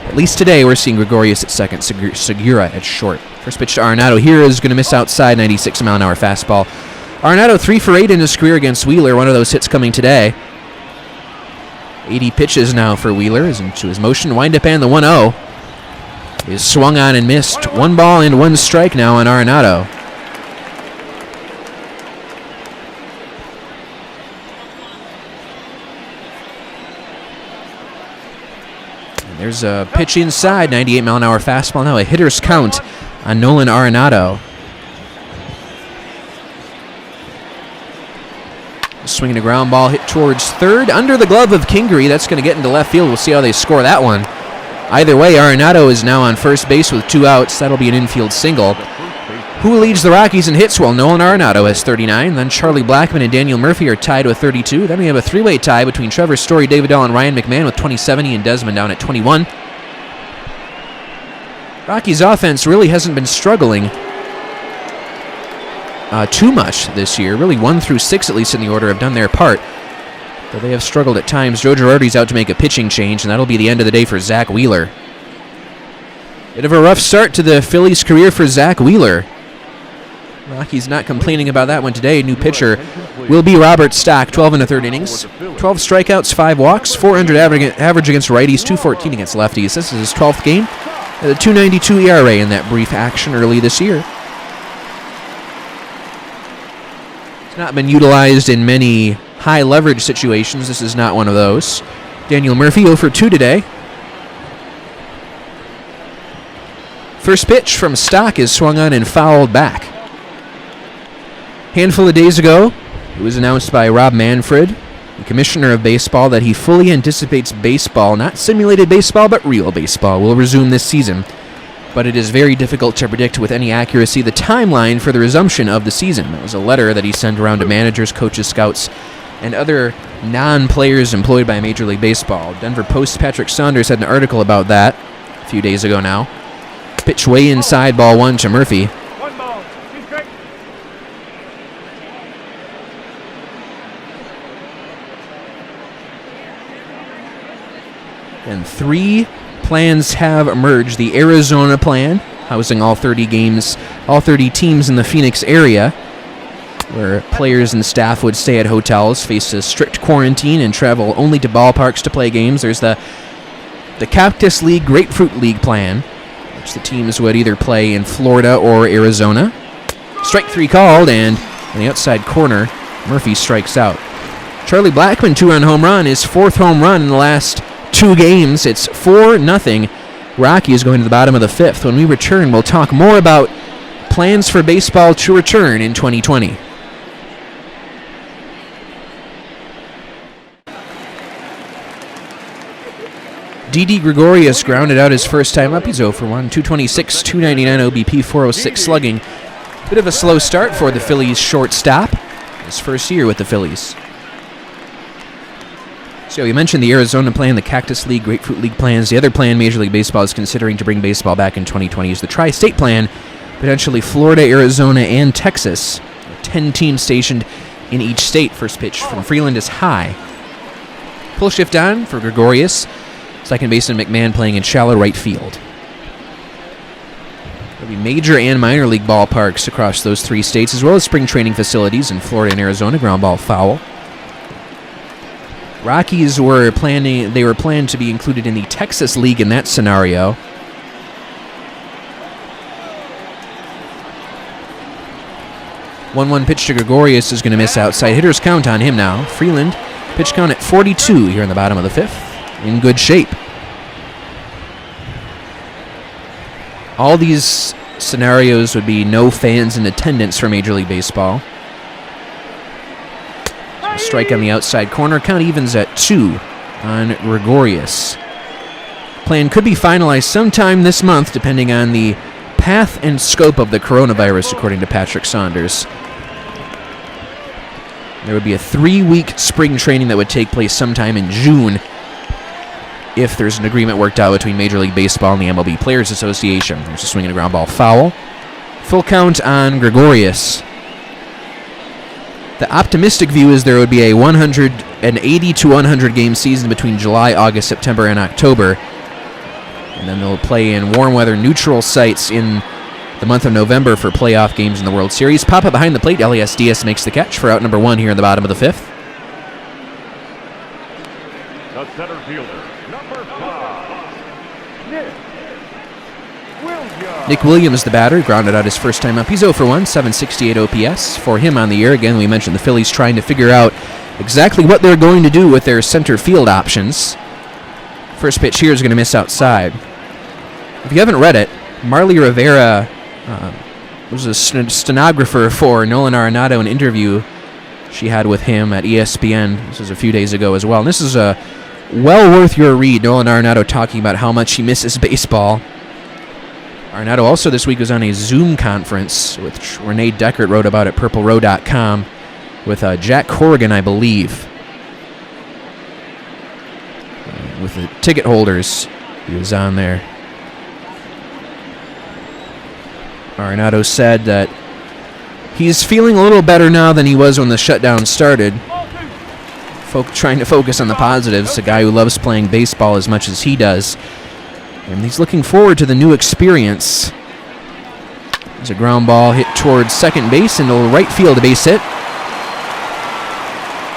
At least today we're seeing Gregorius at second, Segura at short. First pitch to Arenado here is going to miss outside, 96 mile an hour fastball. Arenado 3 for 8 in his career against Wheeler, one of those hits coming today. 80 pitches now for Wheeler is into his motion. Windup and the 1-0 is swung on and missed. 1 ball and 1 strike now on Arenado. And there's a pitch inside, 98 mile an hour fastball. Now a hitter's count on Nolan Arenado. Swinging a ground ball hit towards third under the glove of Kingery. That's going to get into left field. We'll see how they score that one. Either way, Arenado is now on first base with 2 outs. That'll be an infield single. Who leads the Rockies in hits? Well, Nolan Arenado has 39. Then Charlie Blackman and Daniel Murphy are tied with 32. Then we have a 3-way tie between Trevor Story, David Dahl, and Ryan McMahon with 27, and Desmond down at 21. Rockies' offense really hasn't been struggling too much this year. Really 1 through 6, at least in the order, have done their part. Though they have struggled at times. Joe Girardi's out to make a pitching change, and that'll be the end of the day for Zach Wheeler. Bit of a rough start to the Phillies' career for Zach Wheeler. Rockies not complaining about that one today. New pitcher will be Robert Stack, 12 1/3 innings. 12 strikeouts, 5 walks, 400 average against righties, 214 against lefties. This is his 12th game. A 2.92 ERA in that brief action early this year. It's not been utilized in many high leverage situations. This is not one of those. Daniel Murphy 0 for 2 today. First pitch from Stock is swung on and fouled back. Handful of days ago, it was announced by Rob Manfred, the commissioner of baseball, that he fully anticipates baseball, not simulated baseball, but real baseball, will resume this season. But it is very difficult to predict with any accuracy the timeline for the resumption of the season. That was a letter that he sent around to managers, coaches, scouts, and other non-players employed by Major League Baseball. Denver Post's Patrick Saunders had an article about that a few days ago now. Pitch way inside, ball 1 to Murphy. 1 ball, 2 strikes. And 3 plans have emerged. The Arizona plan, housing all 30 teams in the Phoenix area, where players and staff would stay at hotels, face a strict quarantine, and travel only to ballparks to play games. There's the Cactus League Grapefruit League plan, which the teams would either play in Florida or Arizona. Strike 3 called, and on the outside corner, Murphy strikes out. Charlie Blackmon, 2-run home run, his 4th home run in the last 2 games. It's 4-0. Rockies going to the bottom of the 5th. When we return, we'll talk more about plans for baseball to return in 2020. Didi Gregorius grounded out his first time up. He's 0 for 1, 226, 299 OBP, 406 slugging. Bit of a slow start for the Phillies shortstop. His first year with the Phillies. So we mentioned the Arizona plan, the Cactus League, Grapefruit League plans. The other plan Major League Baseball is considering to bring baseball back in 2020 is the Tri-State plan, potentially Florida, Arizona, and Texas. 10 teams stationed in each state. First pitch from Freeland is high. Pull shift on for Gregorius. Second baseman McMahon playing in shallow right field. There'll be major and minor league ballparks across those 3 states, as well as spring training facilities in Florida and Arizona. Ground ball foul. Rockies were planned to be included in the Texas League in that scenario. One pitch to Gregorius is going to miss outside. Hitter's count on him now. Freeland, pitch count at 42 here in the bottom of the 5th. In good shape. All these scenarios would be no fans in attendance for Major League Baseball. Strike on the outside corner. Count evens at 2 on Gregorius. Plan could be finalized sometime this month, depending on the path and scope of the coronavirus, according to Patrick Saunders. There would be a 3-week spring training that would take place sometime in June if there's an agreement worked out between Major League Baseball and the MLB Players Association. There's a swing and a ground ball foul. Full count on Gregorius. The optimistic view is there would be a 180 to 100 game season between July, August, September, and October. And then they'll play in warm weather neutral sites in the month of November for playoff games in the World Series. Pop up behind the plate. Elias Diaz makes the catch for out number 1 here in the bottom of the 5th. The center fielder, number 5, Nick Williams, the batter, grounded out his first time up. He's 0 for 1, 768 OPS for him on the year. Again, we mentioned the Phillies trying to figure out exactly what they're going to do with their center field options. First pitch here is going to miss outside. If you haven't read it, Marley Rivera was a stenographer for Nolan Arenado, an interview she had with him at ESPN. This was a few days ago as well. And this is well worth your read. Nolan Arenado talking about how much he misses baseball. Arenado also this week was on a Zoom conference, which Renee Deckert wrote about at purplerow.com, with Jack Corrigan, I believe. With the ticket holders, he was on there. Arenado said that he's feeling a little better now than he was when the shutdown started. Trying to focus on the positives, a guy who loves playing baseball as much as he does. And he's looking forward to the new experience. There's a ground ball hit towards second base into right field, a base hit.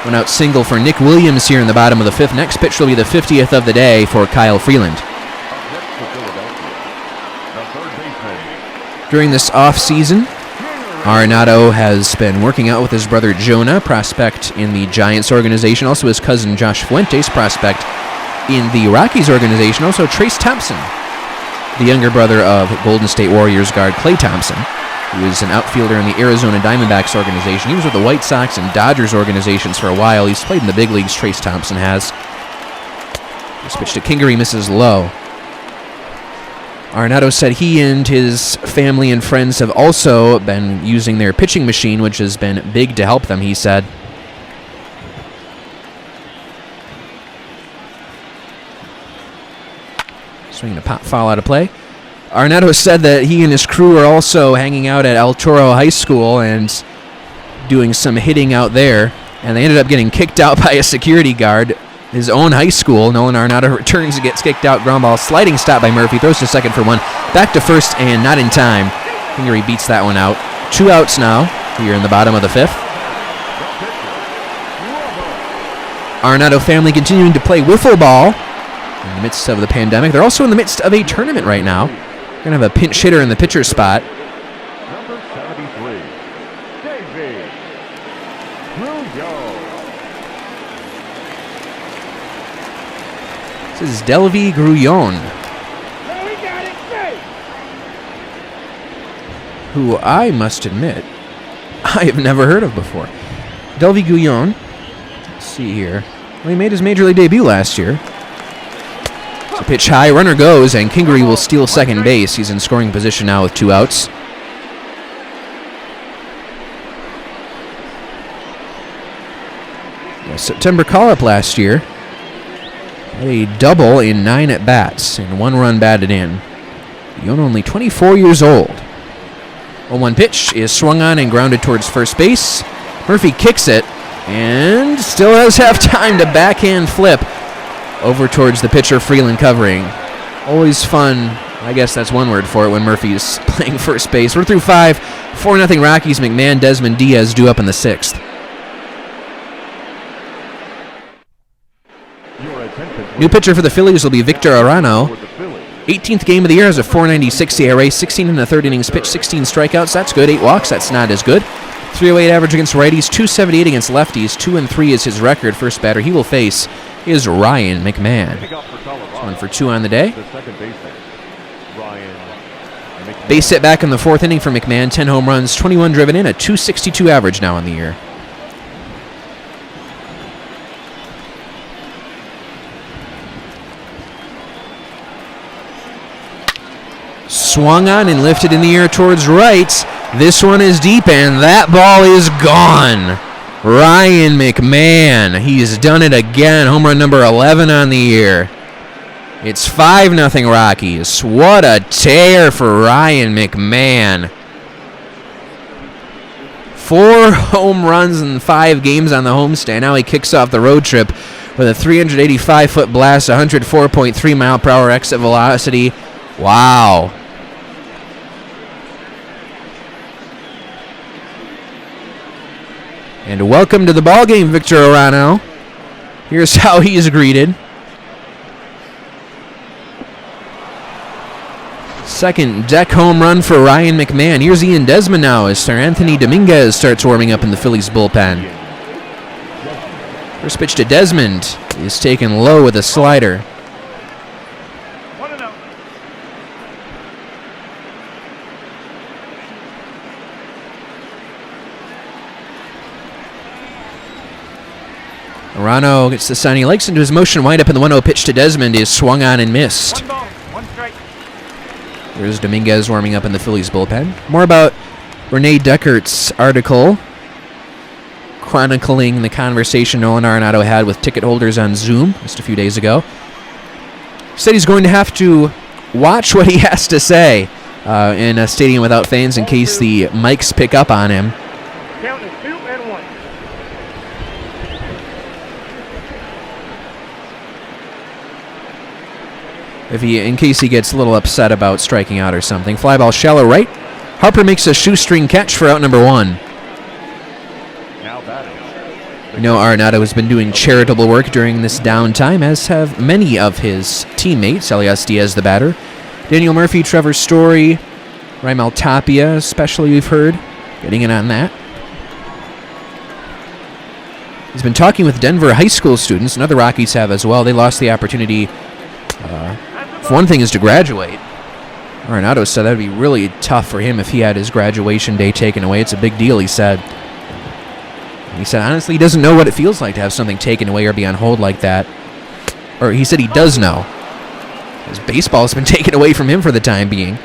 Went out single for Nick Williams here in the bottom of the 5th. Next pitch will be the 50th of the day for Kyle Freeland. During this off-season, Arenado has been working out with his brother Jonah, prospect in the Giants organization. Also his cousin Josh Fuentes, prospect in the Rockies organization. Also Trace Thompson, the younger brother of Golden State Warriors guard Klay Thompson, who is an outfielder in the Arizona Diamondbacks organization. He was with the White Sox and Dodgers organizations for a while. He's played in the big leagues, Trace Thompson has. This pitch to Kingery misses low. Arenado said he and his family and friends have also been using their pitching machine, which has been big to help them, he said. Swinging a pop foul out of play. Arenado said that he and his crew are also hanging out at El Toro High School and doing some hitting out there, and they ended up getting kicked out by a security guard his own high school. Nolan Arenado returns and gets kicked out. Ground ball, sliding stop by Murphy. Throws to second for one. Back to first and not in time. Kingery beats that one out. 2 outs now here in the bottom of the 5th. Arenado family continuing to play wiffle ball in the midst of the pandemic. They're also in the midst of a tournament right now. We're going to have a pinch hitter in the pitcher spot. Number 73, Davey Grullon. This is Delvey Grullon, who I must admit I have never heard of before. Delvey Grullon, let's see here. Well, he made his major league debut last year. So pitch high, runner goes, and Kingery will steal second base. He's in scoring position now with 2 outs. A September call-up last year. Had a double in 9 at-bats and 1 run batted in. Grullon only 24 years old. 0-1 pitch is swung on and grounded towards first base. Murphy kicks it and still has half time to backhand flip over towards the pitcher Freeland covering. Always fun, I guess that's one word for it, when Murphy's playing first base. We're through 5, 4-0 Rockies. McMahon, Desmond, Diaz due up in the 6th. New pitcher for the Phillies will be Victor Arano. 18th game of the year, has a .496 ERA, 16 in the 3rd innings pitched, 16 strikeouts. That's good. 8 walks. That's not as good. 308 average against righties, 278 against lefties. 2-3 is his record. First batter he will face is Ryan McMahon. That's 1 for 2 on the day. Base hit back in the 4th inning for McMahon. 10 home runs, 21 driven in, a .262 average now in the year. Swung on and lifted in the air towards right. This one is deep, and that ball is gone. Ryan McMahon, he's done it again. Home run number 11 on the year. It's 5-0 Rockies. What a tear for Ryan McMahon. 4 home runs in 5 games on the homestand. Now he kicks off the road trip with a 385-foot blast, 104.3 mile per hour exit velocity. Wow. And welcome to the ballgame, Victor Arano. Here's how he's greeted. Second deck home run for Ryan McMahon. Here's Ian Desmond now as Sir Anthony Dominguez starts warming up in the Phillies bullpen. First pitch to Desmond is taken low with a slider. Arano gets the sign he likes into his motion. Wind up in the 1-0 pitch to Desmond is swung on and missed. 1 ball, 1 strike. There's Dominguez warming up in the Phillies bullpen. More about Renee Deckert's article chronicling the conversation Nolan Arenado had with ticket holders on Zoom just a few days ago. He said he's going to have to watch what he has to say in a stadium without fans in case the mics pick up on him. Count is 2-1. In case he gets a little upset about striking out or something. Fly ball shallow right. Harper makes a shoestring catch for out number 1. Now batting. We know Arenado has been doing charitable work during this downtime, as have many of his teammates. Elias Diaz, the batter. Daniel Murphy, Trevor Story, Raimel Tapia, especially we've heard, getting in on that. He's been talking with Denver high school students, and other Rockies have as well. They lost the opportunity, for one thing, is to graduate. Arenado said that would be really tough for him if he had his graduation day taken away. It's a big deal, he said. He said, honestly, he doesn't know what it feels like to have something taken away or be on hold like that. Or he said he does know. His baseball's been taken away from him for the time being.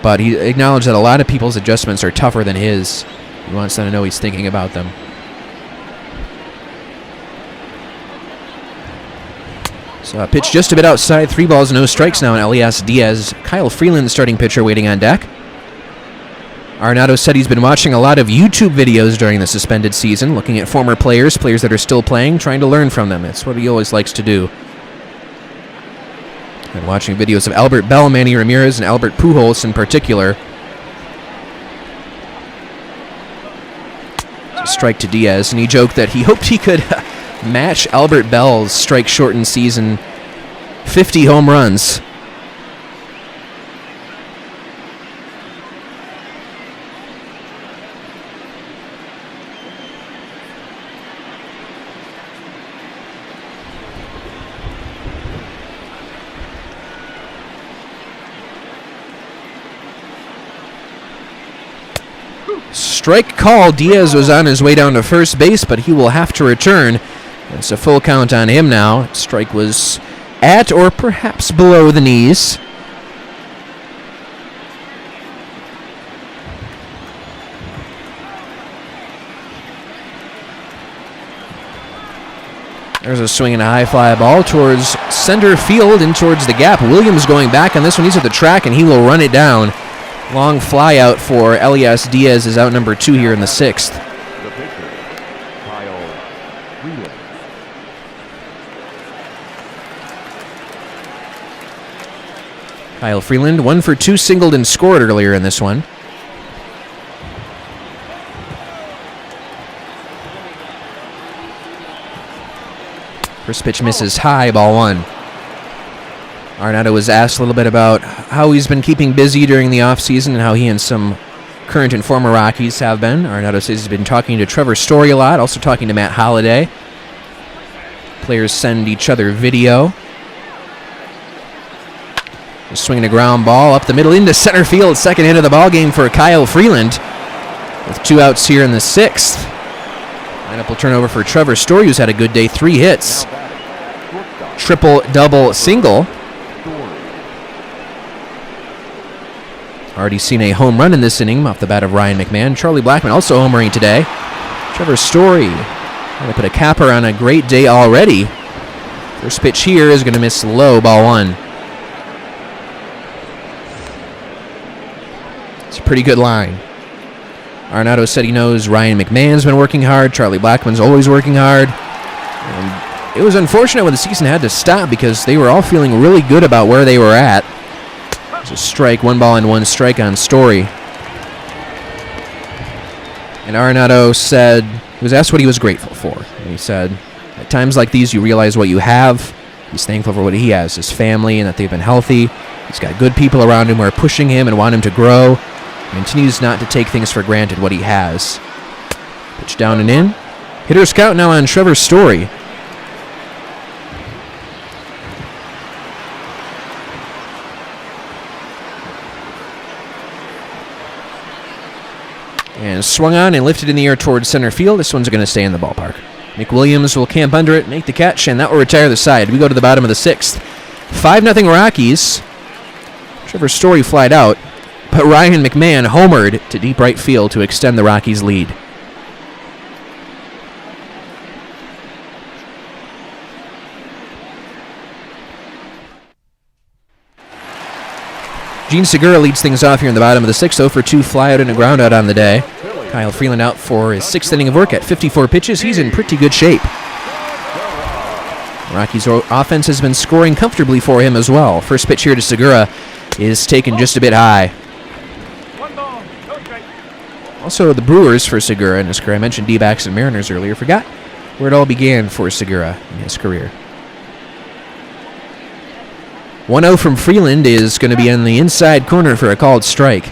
But he acknowledged that a lot of people's adjustments are tougher than his. He wants them to know he's thinking about them. So a pitch just a bit outside. 3 balls, no strikes now, and Elias Diaz. Kyle Freeland, the starting pitcher, waiting on deck. Arenado said he's been watching a lot of YouTube videos during the suspended season, looking at former players that are still playing, trying to learn from them. It's what he always likes to do. And watching videos of Albert Bell, Manny Ramirez, and Albert Pujols in particular. Strike to Diaz, and he joked that he hoped he could match Albert Bell's strike-shortened season 50 home runs. Strike call. Diaz was on his way down to first base, but he will have to return. It's a full count on him now. Strike was at or perhaps below the knees. There's a swing and a high fly ball towards center field and towards the gap. Williams going back on this one. He's at the track, and he will run it down. Long fly out for Elias Diaz is out number 2 here in the 6th. The pitcher, Kyle Freeland. Kyle Freeland, 1 for 2, singled and scored earlier in this one. First pitch misses high, ball 1. Arenado was asked a little bit about how he's been keeping busy during the offseason and how he and some current and former Rockies have been. Arenado says he's been talking to Trevor Story a lot, also talking to Matt Holliday. Players send each other video. Just swinging a ground ball up the middle into center field. Second hit of the ball game for Kyle Freeland. With 2 outs here in the 6th. Lineup will turn over for Trevor Story, who's had a good day. 3 hits. Triple, double, single. Already seen a home run in this inning off the bat of Ryan McMahon. Charlie Blackmon also homering today. Trevor Story going to put a capper on a great day already. First pitch here is going to miss low, ball 1. It's a pretty good line. Arenado said he knows Ryan McMahon's been working hard. Charlie Blackmon's always working hard. And it was unfortunate when the season had to stop because they were all feeling really good about where they were at. It's a strike, 1 ball and 1 strike on Story. And Arenado said, he was asked what he was grateful for. And he said, at times like these, you realize what you have. He's thankful for what he has, his family, and that they've been healthy. He's got good people around him who are pushing him and want him to grow. He continues not to take things for granted, what he has. Pitch down and in. Hitter's count now on Trevor Story. And swung on and lifted in the air towards center field. This one's going to stay in the ballpark. McWilliams will camp under it, make the catch, and that will retire the side. We go to the bottom of the 6th. 5-0 Rockies. Trevor Story flied out, but Ryan McMahon homered to deep right field to extend the Rockies' lead. Gene Segura leads things off here in the bottom of the 6th, 0 for 2 flyout and a groundout on the day. Kyle Freeland out for his 6th inning of work at 54 pitches. He's in pretty good shape. Rockies' offense has been scoring comfortably for him as well. First pitch here to Segura is taken just a bit high. Also, the Brewers for Segura in his career. I mentioned D-backs and Mariners earlier. Forgot where it all began for Segura in his career. 1-0 from Freeland is going to be in the inside corner for a called strike.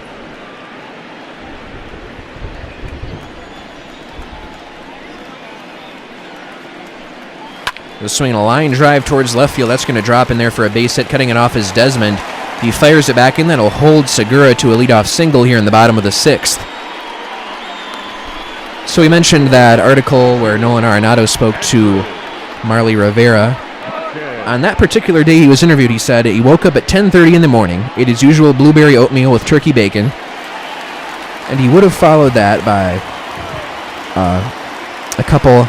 The swing, a line drive towards left field. That's going to drop in there for a base hit. Cutting it off is Desmond. He fires it back in. That'll hold Segura to a leadoff single here in the bottom of the 6th. So we mentioned that article where Nolan Arenado spoke to Marley Rivera. On that particular day he was interviewed, he said he woke up at 10:30 in the morning, ate his usual blueberry oatmeal with turkey bacon, and he would have followed that by a couple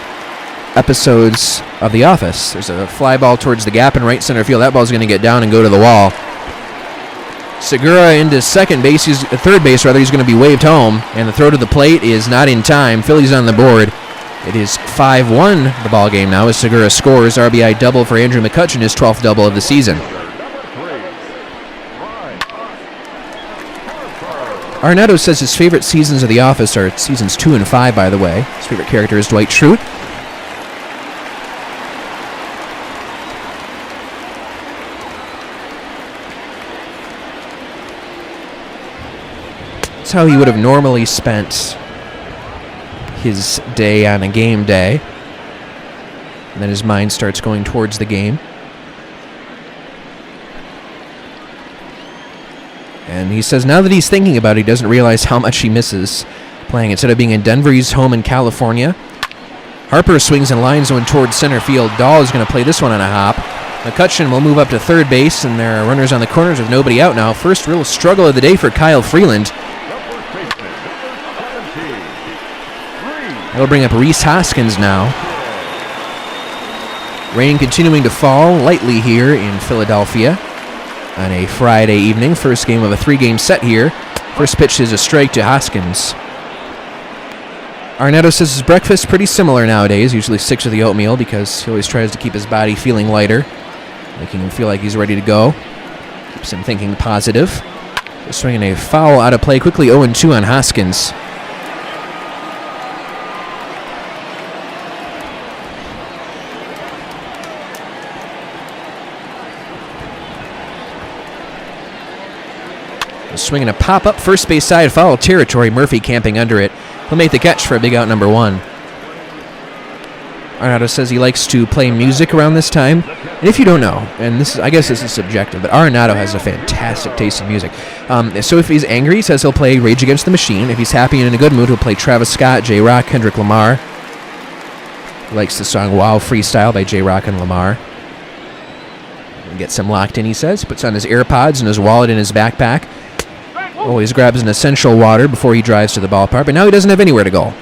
episodes of The Office. There's a fly ball towards the gap in right center field. That ball's going to get down and go to the wall. Segura into third base, he's going to be waved home, and the throw to the plate is not in time. Phillies on the board. It is 5-1 the ball game now as Segura scores. RBI double for Andrew McCutchen, his 12th double of the season. Arenado says his favorite seasons of The Office are seasons 2 and 5, by the way. His favorite character is Dwight Schrute. That's how he would have normally spent his day on a game day. And then his mind starts going towards the game. And he says now that he's thinking about it, he doesn't realize how much he misses playing. Instead of being in Denver, he's home in California. Harper swings and lines one towards center field. Dahl is going to play this one on a hop. McCutchen will move up to third base, and there are runners on the corners with nobody out now. First real struggle of the day for Kyle Freeland. That'll bring up Rhys Hoskins now. Rain continuing to fall lightly here in Philadelphia on a Friday evening. First game of a 3-game set here. First pitch is a strike to Hoskins. Arenado says his breakfast pretty similar nowadays. Usually sticks with the oatmeal because he always tries to keep his body feeling lighter, making him feel like he's ready to go. Keeps him thinking positive. Swinging a foul out of play quickly. 0-2 on Hoskins. Swinging a pop-up first base side, foul territory. Murphy camping under it. He'll make the catch for a big out number 1. Arenado says he likes to play music around this time. And if you don't know, and I guess this is subjective, but Arenado has a fantastic taste in music. So if he's angry, he says he'll play Rage Against the Machine. If he's happy and in a good mood, he'll play Travis Scott, J-Rock, Kendrick Lamar. He likes the song Wow Freestyle by J-Rock and Lamar. Gets him locked in, he says. Puts on his AirPods and his wallet in his backpack. Always grabs an essential water before he drives to the ballpark, but now he doesn't have anywhere to go.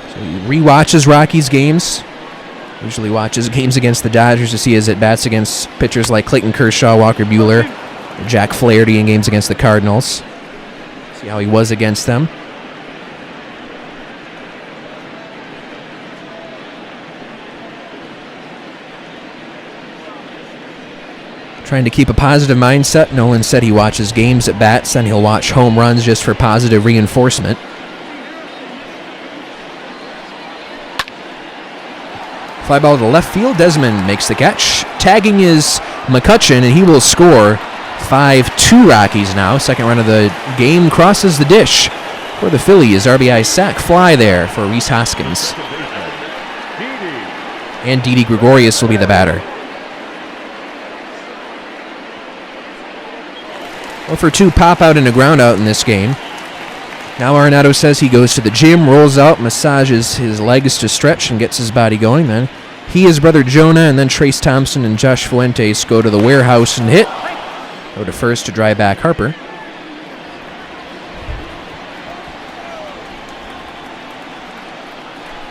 So he rewatches Rockies games. Usually watches games against the Dodgers to see his at-bats against pitchers like Clayton Kershaw, Walker Buehler, Jack Flaherty in games against the Cardinals. See how he was against them. Trying to keep a positive mindset. Nolan said he watches games at bats, then he'll watch home runs just for positive reinforcement. Fly ball to left field. Desmond makes the catch. Tagging is McCutchen, and he will score. 5-2 Rockies now. Second run of the game crosses the dish for the Phillies. RBI sac fly there for Rhys Hoskins. And Didi Gregorius will be the batter. 0-for-2 pop out and a ground out in this game. Now Arenado says he goes to the gym, rolls out, massages his legs to stretch, and gets his body going. Then he, his brother Jonah, and then Trace Thompson and Josh Fuentes go to the warehouse and hit. Go to first to drive back Harper.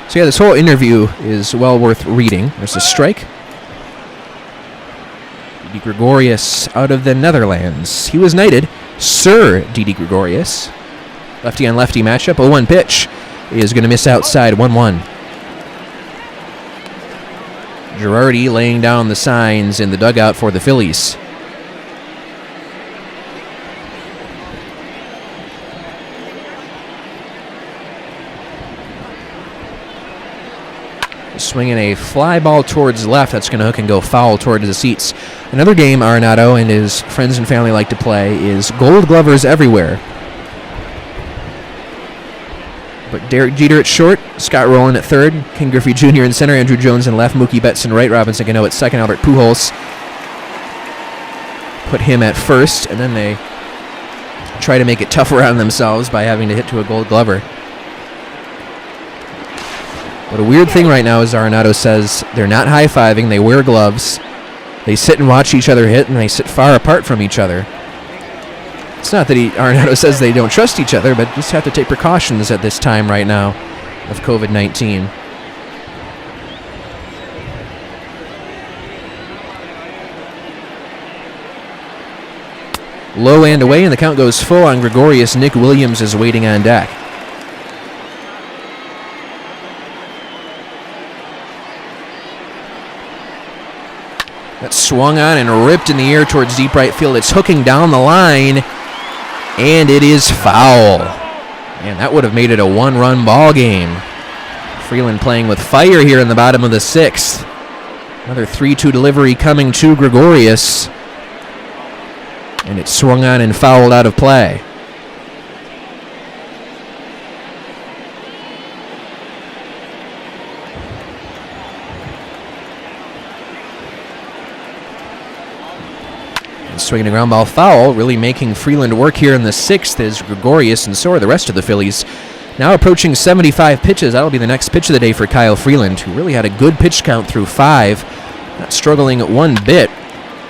So yeah, this whole interview is well worth reading. There's a strike. Didi Gregorius out of the Netherlands. He was knighted Sir Didi Gregorius. Lefty on lefty matchup. 0-1 pitch is going to miss outside. 1-1. Girardi laying down the signs in the dugout for the Phillies. Swinging a fly ball towards left. That's going to hook and go foul towards the seats. Another game Arenado and his friends and family like to play is Gold Glovers Everywhere. But Derek Jeter at short, Scott Rowland at third, Ken Griffey Jr. in center, Andrew Jones in left, Mookie Betts in right, Robinson Cano at second, Albert Pujols put him at first, and then they try to make it tougher on themselves by having to hit to a Gold Glover. But a weird thing right now is Arenado says they're not high-fiving, they wear gloves, they sit and watch each other hit, and they sit far apart from each other. It's not that Arenado says they don't trust each other, but just have to take precautions at this time right now of COVID-19. Low and away, and the count goes full on Gregorius. Nick Williams is waiting on deck. That's swung on and ripped in the air towards deep right field. It's hooking down the line, and it is foul. And that would have made it a one-run ball game. Freeland playing with fire here in the bottom of the 6th. Another 3-2 delivery coming to Gregorius. And it's swung on and fouled out of play. Swinging a ground ball foul, really making Freeland work here in the 6th is Gregorius, and so are the rest of the Phillies. Now approaching 75 pitches. That'll be the next pitch of the day for Kyle Freeland, who really had a good pitch count through 5. Not struggling one bit.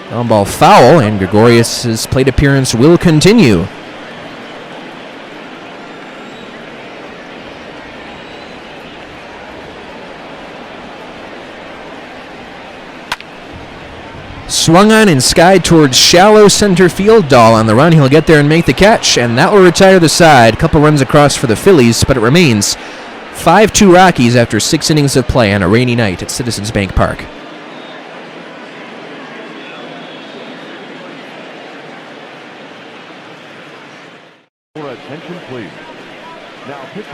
Ground ball foul, and Gregorius' plate appearance will continue. Swung on and skied towards shallow center field. Dahl on the run. He'll get there and make the catch, and that will retire the side. Couple runs across for the Phillies, but it remains 5-2 Rockies after 6 innings of play on a rainy night at Citizens Bank Park. Attention, please.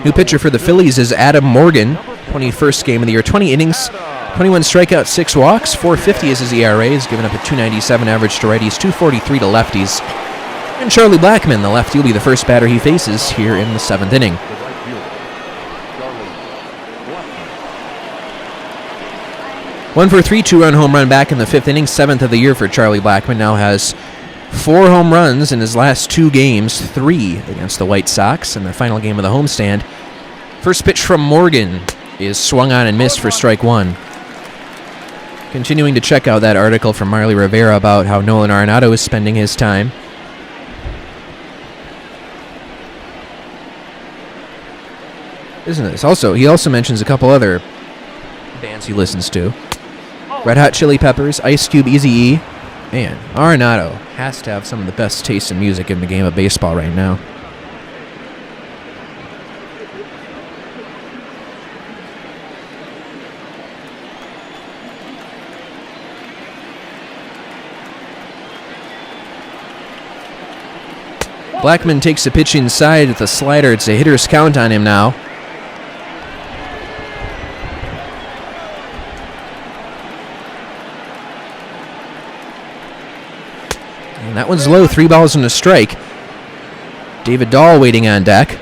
New pitcher for the Phillies is Adam Morgan. 21st game of the year, 20 innings, 21 strikeouts, 6 walks, 4.50 is his ERA. He's given up a 2.97 average to righties, 2.43 to lefties. And Charlie Blackmon, the lefty, will be the first batter he faces here in the 7th inning. One for 3, 2-run home run back in the 5th inning, 7th of the year for Charlie Blackmon. Now has 4 home runs in his last 2 games, 3 against the White Sox in their final game of the homestand. First pitch from Morgan is swung on and missed for strike 1. Continuing to check out that article from Marley Rivera about how Nolan Arenado is spending his time. Isn't this? He also mentions a couple other bands he listens to. Red Hot Chili Peppers, Ice Cube, Eazy-E. Man, Arenado has to have some of the best taste in music in the game of baseball right now. Blackmon takes a pitch inside at the slider. It's a hitter's count on him now. And that one's low, 3 balls and a strike. David Dahl waiting on deck.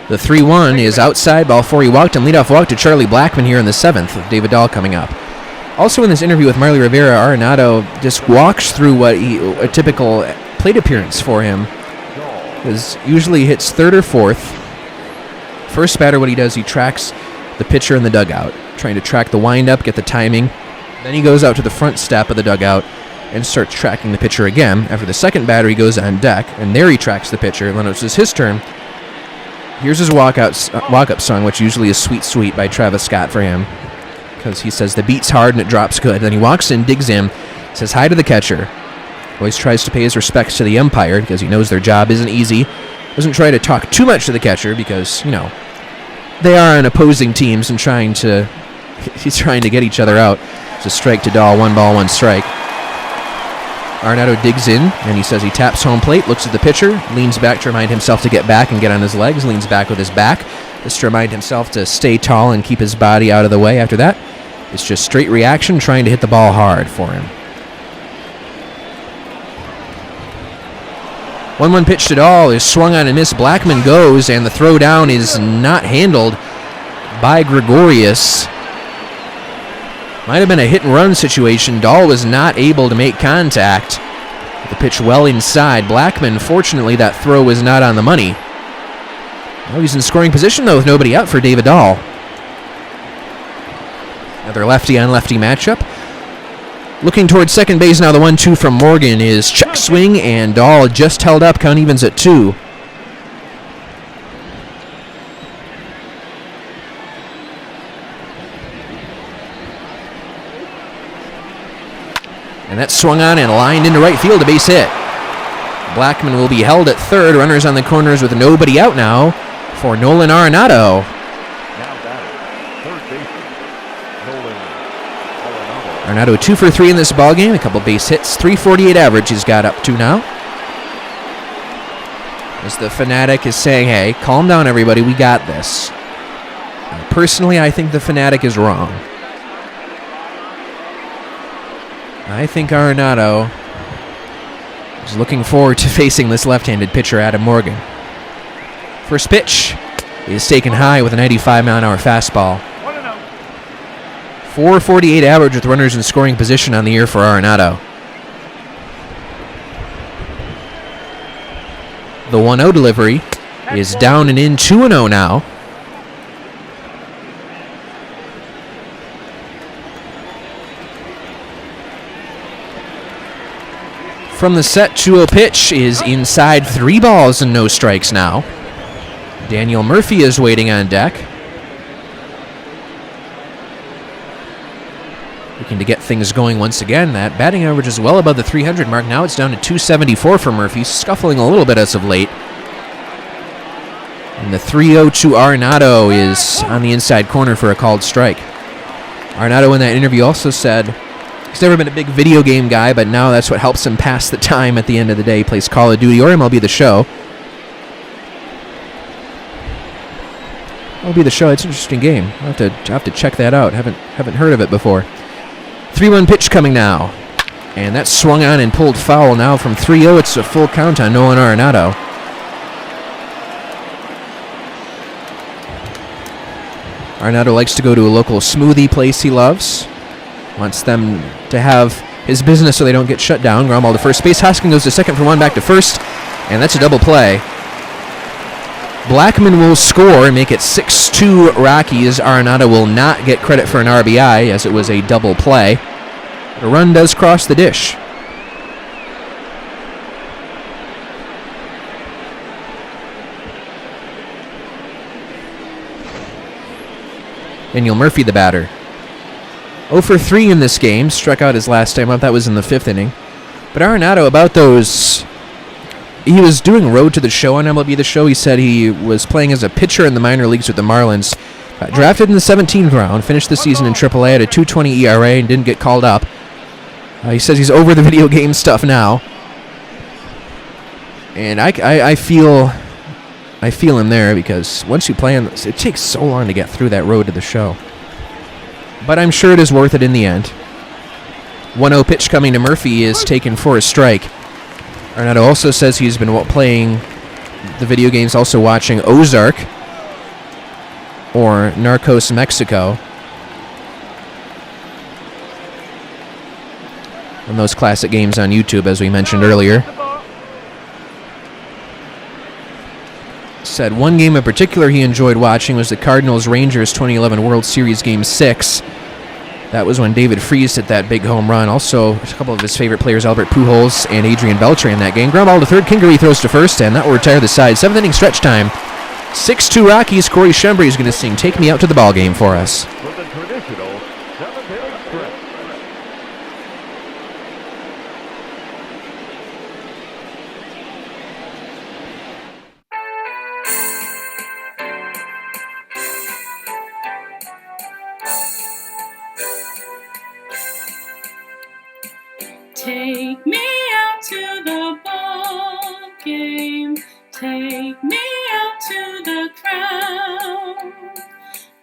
The 3-1 is outside, ball 4. He walked and leadoff walk to Charlie Blackmon here in the 7th, with David Dahl coming up. Also in this interview with Marley Rivera, Arenado just walks through a typical plate appearance for him. Because usually he hits 3rd or 4th. First batter, what he does, he tracks the pitcher in the dugout, trying to track the windup, get the timing. Then he goes out to the front step of the dugout and starts tracking the pitcher again. After the second batter, he goes on deck, and there he tracks the pitcher. And when it's his turn, here's his walk-up song, which usually is Sweet Sweet by Travis Scott for him, because he says the beat's hard and it drops good. Then he walks in, digs in, says hi to the catcher. Always tries to pay his respects to the umpire because he knows their job isn't easy. Doesn't try to talk too much to the catcher because, they are on opposing teams and he's trying to get each other out. It's a strike to Dahl, 1 ball, 1 strike. Arenado digs in, and he says he taps home plate, looks at the pitcher, leans back to remind himself to get back and get on his legs, leans back with his back, just to remind himself to stay tall and keep his body out of the way. After that, it's just straight reaction, trying to hit the ball hard for him. 1-1 pitch to Dahl is swung on and missed. Blackmon goes, and the throw down is not handled by Gregorius. Might have been a hit-and-run situation. Dahl was not able to make contact. The pitch well inside. Blackmon, fortunately, that throw was not on the money. Well, he's in scoring position, though, with nobody out for David Dahl. Another lefty-on-lefty matchup. Looking towards second base now, the 1-2 from Morgan is check swing, and Dahl just held up, count evens at 2. And that swung on and lined into right field, a base hit. Blackman will be held at third, runners on the corners with nobody out now for Nolan Arenado. Arenado 2 for 3 in this ballgame, a couple base hits, 348 average he's got up to now. As the Fanatic is saying, hey, calm down everybody, we got this. Personally, I think the Fanatic is wrong. I think Arenado is looking forward to facing this left-handed pitcher, Adam Morgan. First pitch is taken high with a 95-mile-an-hour fastball. 448 average with runners in scoring position on the year for Arenado. The 1-0 delivery is down and in, 2-0 now. From the set, 2-0 pitch is inside, 3 balls and no strikes now. Daniel Murphy is waiting on deck. Looking to get things going once again. That batting average is well above the 300 mark. Now it's down to 274 for Murphy, scuffling a little bit as of late. And the 3-0 to Arenado is on the inside corner for a called strike. Arenado in that interview also said he's never been a big video game guy, but now that's what helps him pass the time at the end of the day. He plays Call of Duty or MLB The Show. MLB The Show, it's an interesting game. I'll have to check that out. Haven't heard of it before. 3-1 pitch coming now. And that swung on and pulled foul now from 3-0. It's a full count on Nolan Arenado. Arenado likes to go to a local smoothie place he loves. Wants them to have his business so they don't get shut down. Ground ball to first base. Hoskin goes to second for 1, back to first. And that's a double play. Blackman will score and make it 6-2 Rockies. Arenado will not get credit for an RBI as it was a double play. The run does cross the dish. Daniel Murphy, the batter. 0 for 3 in this game. Struck out his last time up. That was in the 5th inning. But Arenado, about those... He was doing Road to the Show on MLB The Show. He said he was playing as a pitcher in the minor leagues with the Marlins. Got drafted in the 17th round. Finished the season in AAA at a 2.20 ERA and didn't get called up. He says he's over the video game stuff now. And I feel him there, because once you play on this, it takes so long to get through that Road to the Show. But I'm sure it is worth it in the end. 1-0 pitch coming to Murphy is taken for a strike. Arenado also says he's been playing the video games, also watching Ozark or Narcos Mexico. And those classic games on YouTube, as we mentioned earlier. Said one game in particular he enjoyed watching was the Cardinals-Rangers 2011 World Series Game 6. That was when David Freese hit that big home run. Also, a couple of his favorite players, Albert Pujols and Adrian Beltre, in that game. Ground ball to third. Kingery throws to first, and that will retire the side. 7th inning stretch time. 6-2 Rockies. Corey Shembry is going to sing "Take Me Out to the Ball Game" for us. For the traditional 7th inning stretch. Take me out to the ball game. Take me out to the crowd.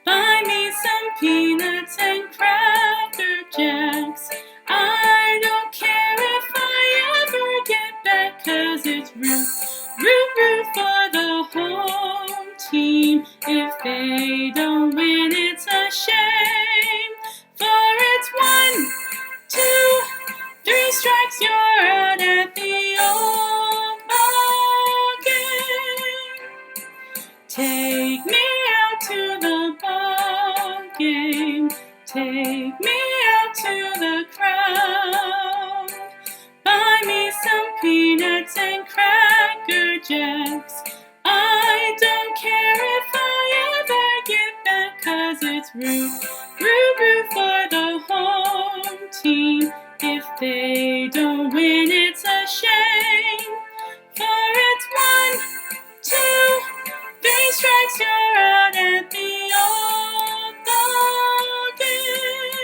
Buy me some peanuts and Cracker Jacks. I don't care if I ever get back, 'cause it's root for the home team. If they don't win, it's a shame. For it's 1, 2, 3 strikes, you're out at the old ball game. Take me out to the ball game. Take me out. out to the crowd. Buy me some peanuts and Cracker Jacks. I don't care if I ever get back, 'cause it's root, root, root for the home team. If they don't win, it's a shame. For it's 1, 2, 3 strikes, you're out at the old ball game.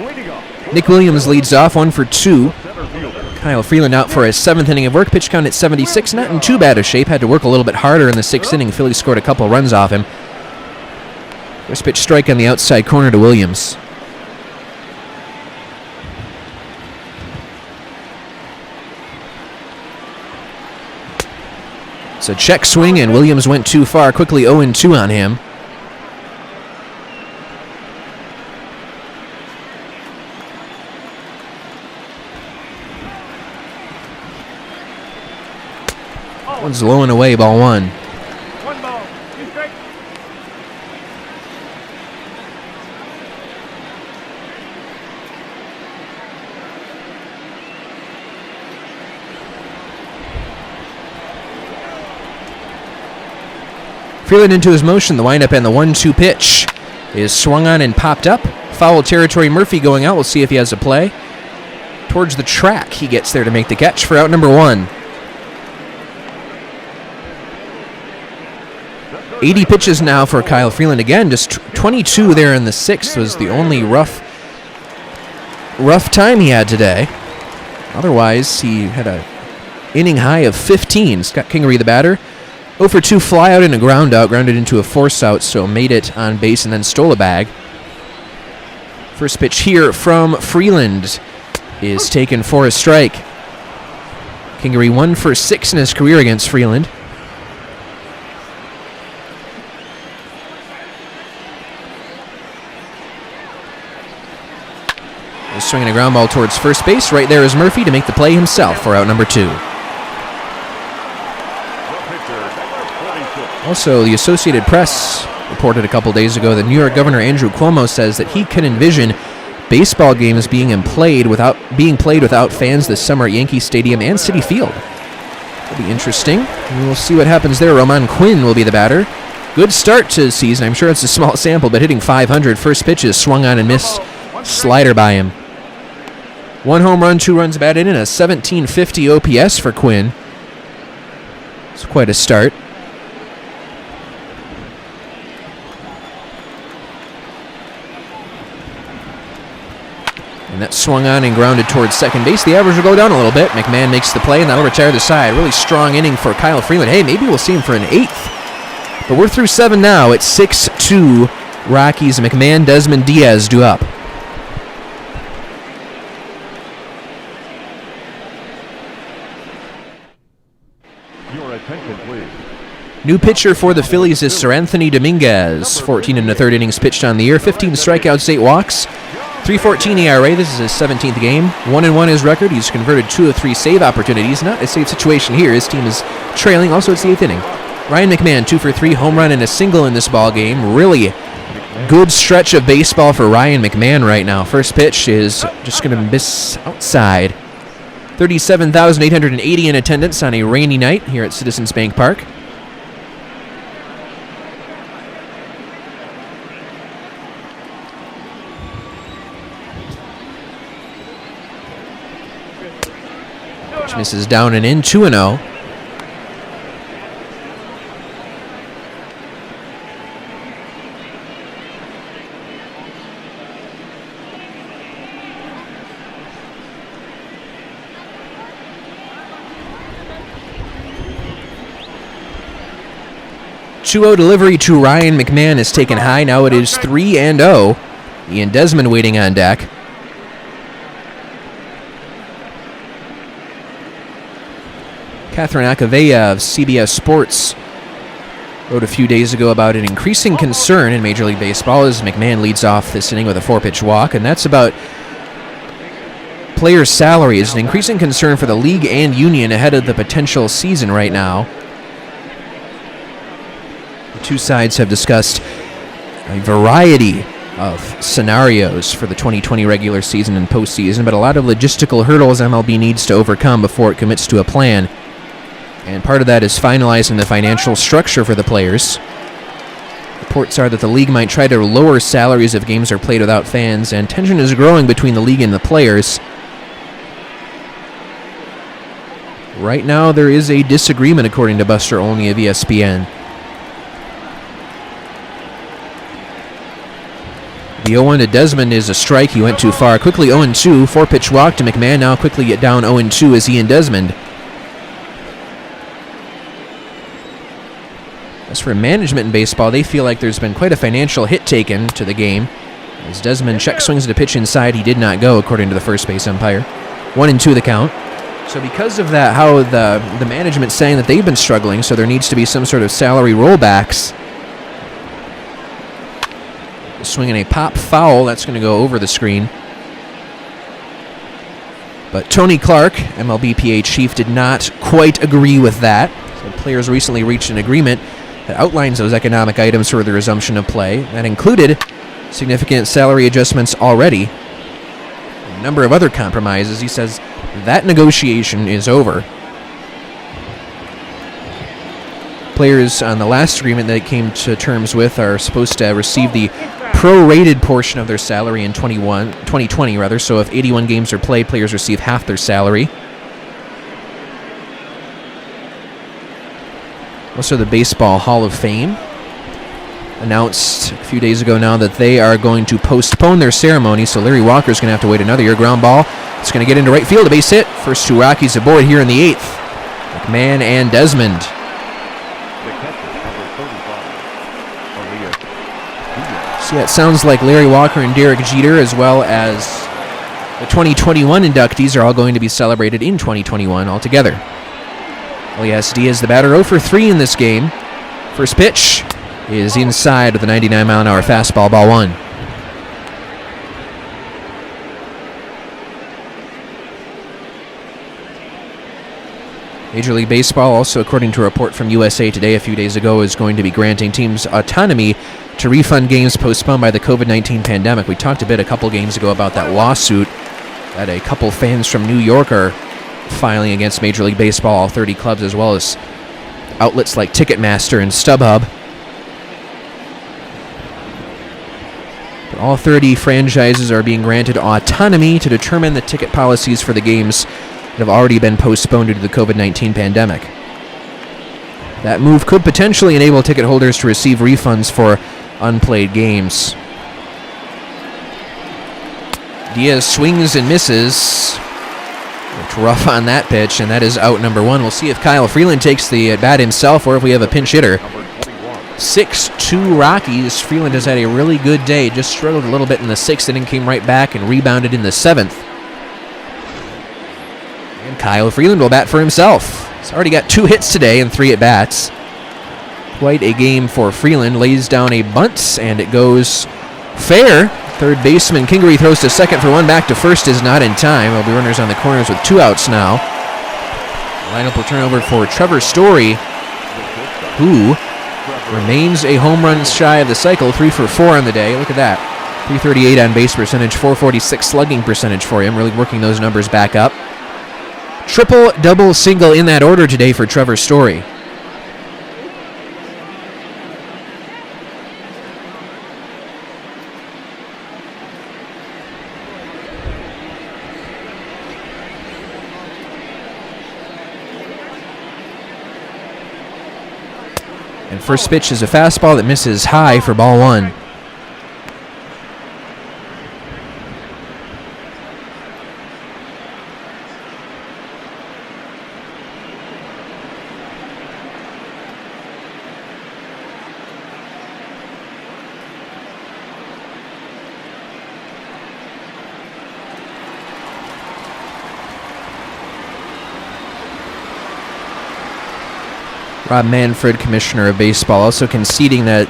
Leading off. Nick Williams leads off 1 for 2. Center fielder. Kyle Freeland out for his 7th inning of work. Pitch count at 76. Not in too bad a shape. Had to work a little bit harder in the 6th inning. Phillies scored a couple runs off him. First pitch strike on the outside corner to Williams. It's a check swing, and Williams went too far. Quickly 0-2 on him. One's low and away, ball 1. 1 ball. 2 strikes. Freeland into his motion. The windup and the 1-2 pitch is swung on and popped up. Foul territory. Murphy going out. We'll see if he has a play. Towards the track, he gets there to make the catch for out number 1. 80 pitches now for Kyle Freeland. Again, just 22 there in the 6th was the only rough time he had today. Otherwise, he had a inning high of 15. Scott Kingery, the batter. 0 for 2 fly out and a ground out. Grounded into a force out, so made it on base and then stole a bag. First pitch here from Freeland is taken for a strike. Kingery 1 for 6 in his career against Freeland. Swinging a ground ball towards first base. Right there is Murphy to make the play himself for out number 2. Also, the Associated Press reported a couple days ago that New York Governor Andrew Cuomo says that he can envision baseball games being played without fans this summer at Yankee Stadium and Citi Field. It'll be interesting. We'll see what happens there. Roman Quinn will be the batter. Good start to the season. I'm sure it's a small sample, but hitting .500. First pitch is swung on and missed. Slider by him. 1 home run, 2 runs batted in, a 1750 OPS for Quinn. It's quite a start. And that swung on and grounded towards second base. The average will go down a little bit. McMahon makes the play, and that'll retire the side. Really strong inning for Kyle Freeland. Hey, maybe we'll see him for an 8th. But we're through 7 now. It's 6-2 Rockies. McMahon, Desmond, Diaz due up. Your attention, please. New pitcher for the Phillies is Sir Anthony Dominguez. 14 1/3 innings pitched on the year. 15 strikeouts, 8 walks. 3.14 ERA. This is his 17th game. 1-1 his record. He's converted 2 of 3 save opportunities. Not a save situation here. His team is trailing. Also, it's the 8th inning. Ryan McMahon, 2 for 3, home run and a single in this ball game. Really good stretch of baseball for Ryan McMahon right now. First pitch is just going to miss outside. 37,880 in attendance on a rainy night here at Citizens Bank Park. Pitch misses down and in, 2-0. Delivery to Ryan McMahon is taken high. Now it is 3-0. Ian Desmond waiting on deck. Catherine Acavella of CBS Sports wrote a few days ago about an increasing concern in Major League Baseball as McMahon leads off this inning with a 4-pitch walk, and that's about players' salaries. An increasing concern for the league and union ahead of the potential season right now. Two sides have discussed a variety of scenarios for the 2020 regular season and postseason, but a lot of logistical hurdles MLB needs to overcome before it commits to a plan. And part of that is finalizing the financial structure for the players. Reports are that the league might try to lower salaries if games are played without fans, and tension is growing between the league and the players. Right now, there is a disagreement, according to Buster Olney of ESPN. The 0-1 to Desmond is a strike. He went too far. Quickly 0-2. 4-pitch walk to McMahon. Now quickly get down 0-2 as Ian Desmond. As for management in baseball, they feel like there's been quite a financial hit taken to the game. As Desmond check swings at a pitch inside, he did not go, according to the first base umpire. 1-2 the count. So because of that, how the management's saying that they've been struggling, so there needs to be some sort of salary rollbacks. Swinging a pop foul, that's going to go over the screen. But Tony Clark, MLBPA chief, did not quite agree with that. So players recently reached an agreement that outlines those economic items for the resumption of play. That included significant salary adjustments already. A number of other compromises. He says that negotiation is over. Players on the last agreement that it came to terms with are supposed to receive the prorated portion of their salary in 2020. So if 81 games are played, players receive half their salary. Also, the Baseball Hall of Fame announced a few days ago now that they are going to postpone their ceremony, so Larry Walker's going to have to wait another year. Ground ball. It's going to get into right field. A base hit. First two Rockies aboard here in the 8th. McMahon and Desmond. So yeah, it sounds like Larry Walker and Derek Jeter, as well as the 2021 inductees, are all going to be celebrated in 2021 altogether. Elias Diaz, the batter, 0 for 3 in this game. First pitch is inside with a 99-mile-an-hour fastball, ball 1. Major League Baseball, also according to a report from USA Today a few days ago, is going to be granting teams autonomy to refund games postponed by the COVID-19 pandemic. We talked a couple games ago about that lawsuit that a couple fans from New York are filing against Major League Baseball, all 30 clubs, as well as outlets like Ticketmaster and StubHub. But all 30 franchises are being granted autonomy to determine the ticket policies for the games that have already been postponed due to the COVID-19 pandemic. That move could potentially enable ticket holders to receive refunds for unplayed games. Diaz swings and misses. Looked rough on that pitch, and that is out number 1. We'll see if Kyle Freeland takes the at-bat himself or if we have a pinch hitter. 6-2 Rockies. Freeland has had a really good day. Just struggled a little bit in the 6th inning, came right back and rebounded in the 7th. And Kyle Freeland will bat for himself. He's already got 2 hits today and 3 at-bats. Quite a game for Freeland. Lays down a bunt, and it goes fair. Third baseman Kingery throws to second for 1. Back to first is not in time. There'll be runners on the corners with 2 outs now. Lineup will turn over for Trevor Story, who remains a home run shy of the cycle. 3 for 4 on the day. Look at that. 338 on base percentage, 446 slugging percentage for him. Really working those numbers back up. Triple, double, single in that order today for Trevor Story. And first pitch is a fastball that misses high for ball 1. Rob Manfred, commissioner of baseball, also conceding that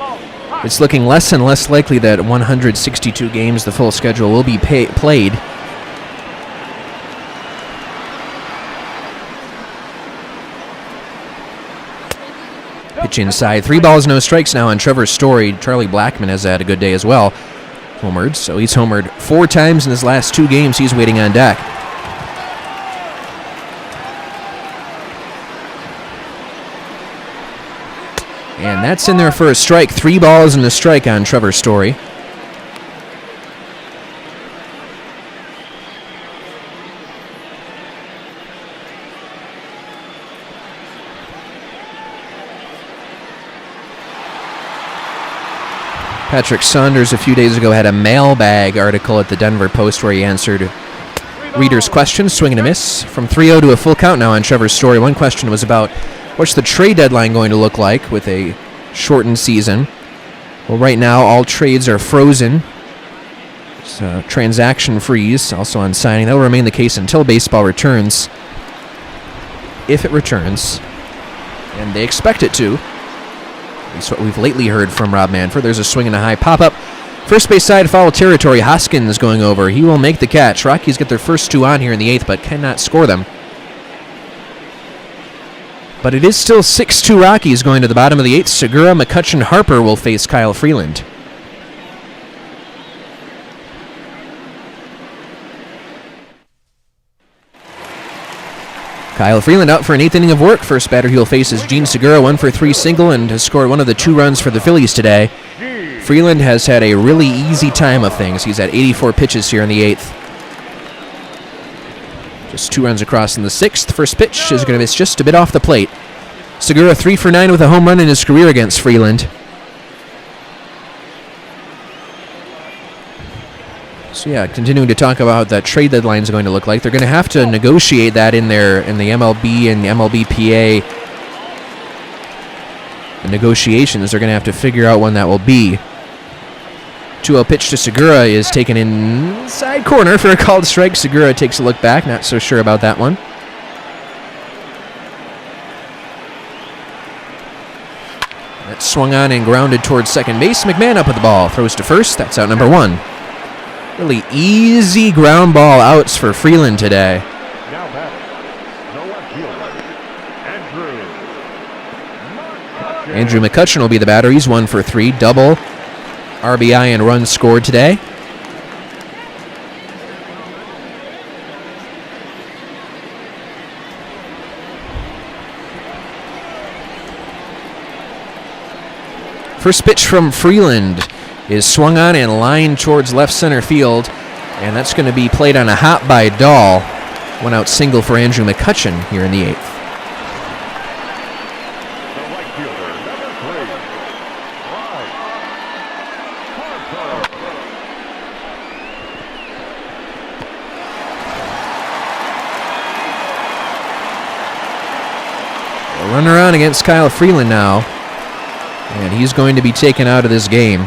it's looking less and less likely that 162 games, the full schedule, will be played. Pitch inside. 3 balls, no strikes now on Trevor Story. Charlie Blackmon has had a good day as well. Homered, so he's homered 4 times in his last 2 games. He's waiting on deck. And that's in there for a strike. 3 balls and a strike on Trevor Story. Patrick Saunders a few days ago had a mailbag article at the Denver Post where he answered readers' questions, swing and a miss. From 3-0 to a full count now on Trevor's Story. One question was about what's the trade deadline going to look like with a shortened season. Well, right now all trades are frozen. It's a transaction freeze also on signing. That will remain the case until baseball returns. If it returns. And they expect it to. At least what we've lately heard from Rob Manfred. There's a swing and a high pop-up. First base side, foul territory. Hoskins going over. He will make the catch. Rockies get their first 2 on here in the 8th, but cannot score them. But it is still 6-2 Rockies going to the bottom of the 8th. Segura, McCutchen, Harper will face Kyle Freeland. Kyle Freeland out for an 8th inning of work. First batter he'll face is Gene Segura, 1 for 3 single, and has scored one of the 2 runs for the Phillies today. Freeland has had a really easy time of things. He's at 84 pitches here in the 8th. Just 2 runs across in the 6th. First pitch is going to miss just a bit off the plate. Segura 3 for 9 with a home run in his career against Freeland. So yeah, continuing to talk about what that trade deadline is going to look like. They're going to have to negotiate that in the MLB and the MLBPA negotiations. They're going to have to figure out when that will be. 2-0 pitch to Segura is taken inside corner for a called strike. Segura takes a look back, not so sure about that one. That swung on and grounded towards second base. McMahon up with the ball, throws to first. That's out number 1. Really easy ground ball outs for Freeland today. Now batting, the left fielder, Andrew McCutchen will be the batter. He's 1 for 3. Double, RBI, and runs scored today. First pitch from Freeland is swung on and lined towards left center field, and that's going to be played on a hop by Dahl. 1 out single for Andrew McCutchen here in the 8th. the right fielder, number 3, Bryce Harper. A runner on against Kyle Freeland now, and he's going to be taken out of this game.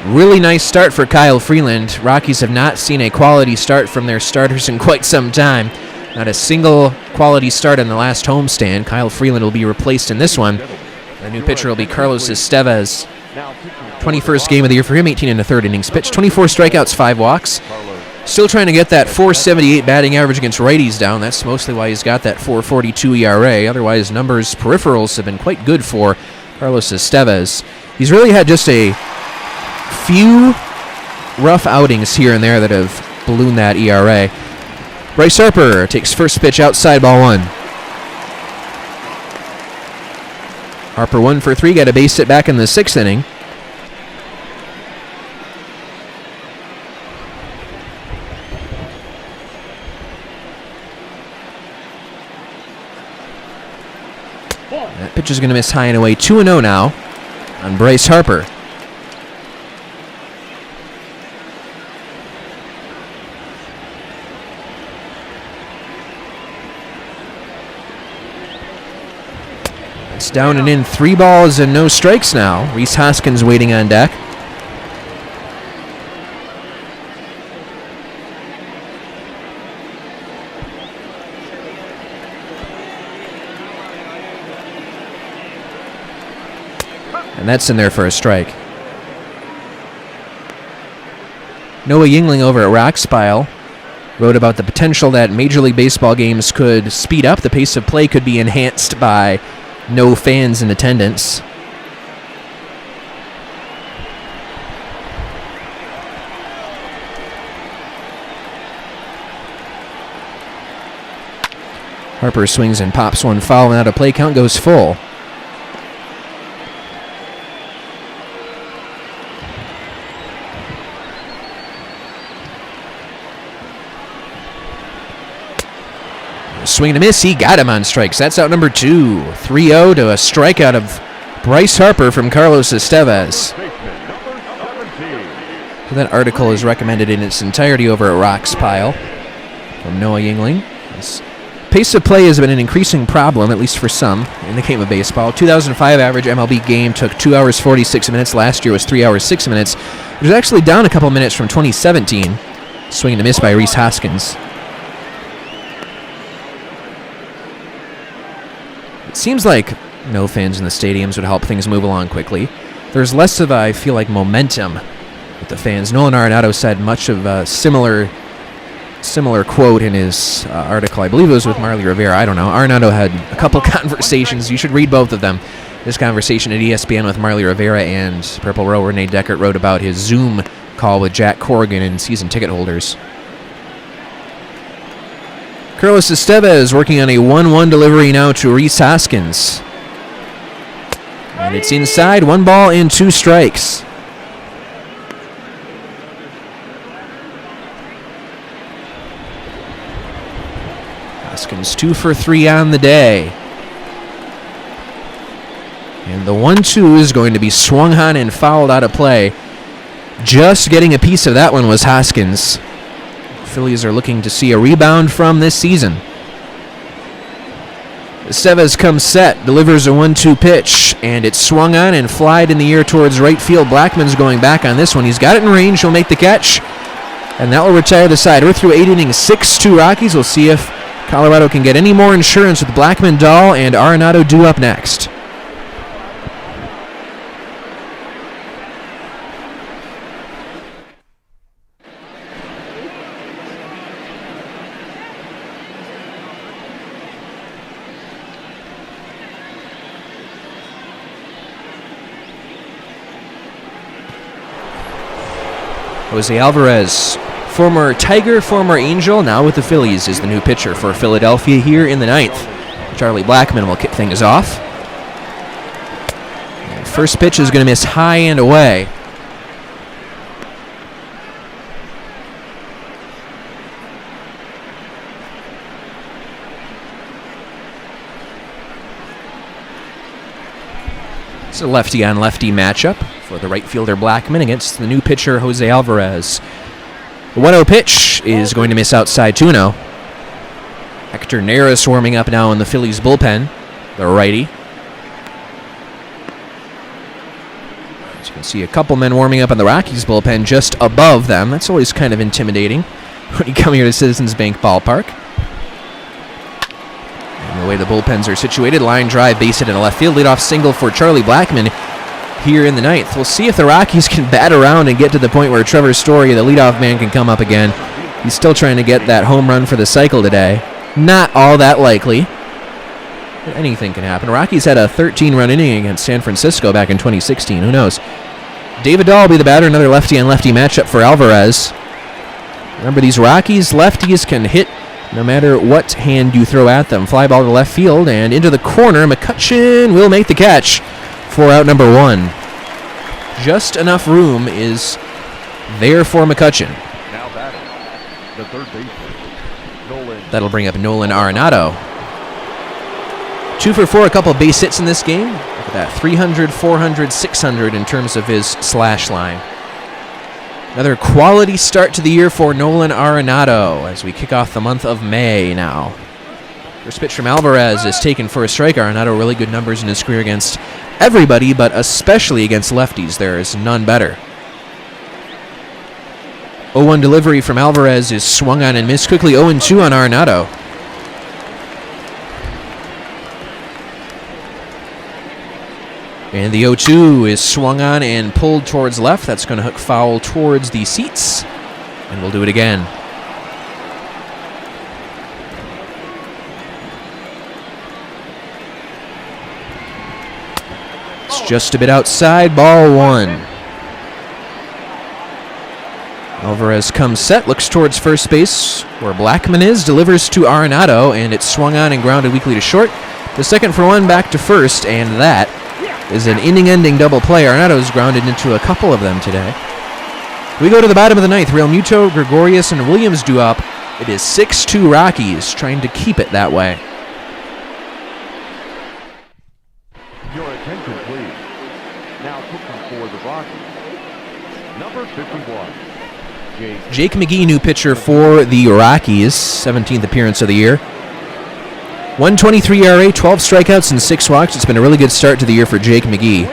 Really nice start for Kyle Freeland. Rockies have not seen a quality start from their starters in quite some time. Not a single quality start in the last homestand. Kyle Freeland will be replaced in this one. The new pitcher will be Carlos Estevez. 21st game of the year for him, 18 1/3 innings pitched, 24 strikeouts, 5 walks. Still trying to get that .478 batting average against righties down. That's mostly why he's got that .442 ERA. Otherwise, numbers, peripherals have been quite good for Carlos Estevez. He's really had just a few rough outings here and there that have ballooned that ERA. Bryce Harper takes first pitch outside, ball 1. Harper 1 for 3, got a base hit back in the 6th inning. That pitch is going to miss high and away. 2-0 now on Bryce Harper. It's down and in, 3 balls and no strikes now. Rhys Hoskins waiting on deck. And that's in there for a strike. Noah Yingling over at Rockspile wrote about the potential that Major League Baseball games could speed up. The pace of play could be enhanced by no fans in attendance. Harper swings and pops one foul, and out of play, count goes full. Swing and a miss, he got him on strikes. That's out number 2. 3-0 to a strikeout of Bryce Harper from Carlos Estevez. So that article is recommended in its entirety over at Rock's Pile from Noah Yingling. Pace of play has been an increasing problem, at least for some, in the game of baseball. 2005 average MLB game took 2 hours 46 minutes. Last year was 3 hours 6 minutes. It was actually down a couple minutes from 2017. Swing and a miss by Rhys Hoskins. It seems like no fans in the stadiums would help things move along quickly. There's less of, I feel like, momentum with the fans. Nolan Arenado said much of a similar quote in his article. I believe it was with Marley Rivera. I don't know. Arenado had a couple conversations. You should read both of them. This conversation at ESPN with Marley Rivera and Purple Row, Renee Deckert wrote about his Zoom call with Jack Corrigan and season ticket holders. Carlos Estevez working on a 1-1 delivery now to Rhys Hoskins. And it's inside, 1 ball and 2 strikes. Hoskins 2 for 3 on the day. And the 1-2 is going to be swung on and fouled out of play. Just getting a piece of that one was Hoskins. Phillies are looking to see a rebound from this season. Estevez comes set, delivers a 1-2 pitch, and it's swung on and flied in the air towards right field. Blackman's going back on this one. He's got it in range. He'll make the catch, and that will retire the side. We're through 8 innings, 6-2 Rockies. We'll see if Colorado can get any more insurance with Blackman, Dahl, and Arenado due up next. Jose Alvarez, former Tiger, former Angel, now with the Phillies, is the new pitcher for Philadelphia here in the 9th. Charlie Blackman will kick things off. And first pitch is going to miss high and away. It's a lefty-on-lefty matchup for the right fielder Blackman against the new pitcher Jose Alvarez. The 1-0 pitch is going to miss outside 2-0. Hector Neris warming up now in the Phillies bullpen, the righty. As you can see, a couple men warming up in the Rockies bullpen just above them. That's always kind of intimidating when you come here to Citizens Bank Ballpark. And the way the bullpens are situated, line drive, base hit in the left field, leadoff single for Charlie Blackman here in the 9th. We'll see if the Rockies can bat around and get to the point where Trevor Story, the leadoff man, can come up again. He's still trying to get that home run for the cycle today. Not all that likely. But anything can happen. Rockies had a 13-run inning against San Francisco back in 2016. Who knows? David Dahl will be the batter. Another lefty-on-lefty matchup for Alvarez. Remember, these Rockies lefties can hit no matter what hand you throw at them. Fly ball to left field and into the corner. McCutchen will make the catch for out number 1. Just enough room is there for McCutchen. Now batting, the third baseman, Nolan. That'll bring up Nolan Arenado. 2 for 4, a couple base hits in this game. Look at that, 300, 400, 600 in terms of his slash line. Another quality start to the year for Nolan Arenado as we kick off the month of May now. First pitch from Alvarez is taken for a strike. Arenado really good numbers in his career against everybody, but especially against lefties. There is none better. 0-1 delivery from Alvarez is swung on and missed quickly. 0-2 on Arenado. And the 0-2 is swung on and pulled towards left. That's going to hook foul towards the seats. And we'll do it again. just a bit outside, ball one. Alvarez comes set, looks towards first base where Blackman is, delivers to Arenado, and it's swung on and grounded weakly to short. The second for one back to first, and that is an inning-ending double play. Arenado's grounded into a couple of them today. We go to the bottom of the ninth. Real Muto, Gregorius, and Williams due up. It is 6-2 Rockies, trying to keep it that way. Your attention, please. Now pitching for the Rockies, number 51. Jake McGee, new pitcher for the Rockies, 17th appearance of the year. 1.23 ERA, 12 strikeouts, and 6 walks. It's been a really good start to the year for Jake McGee.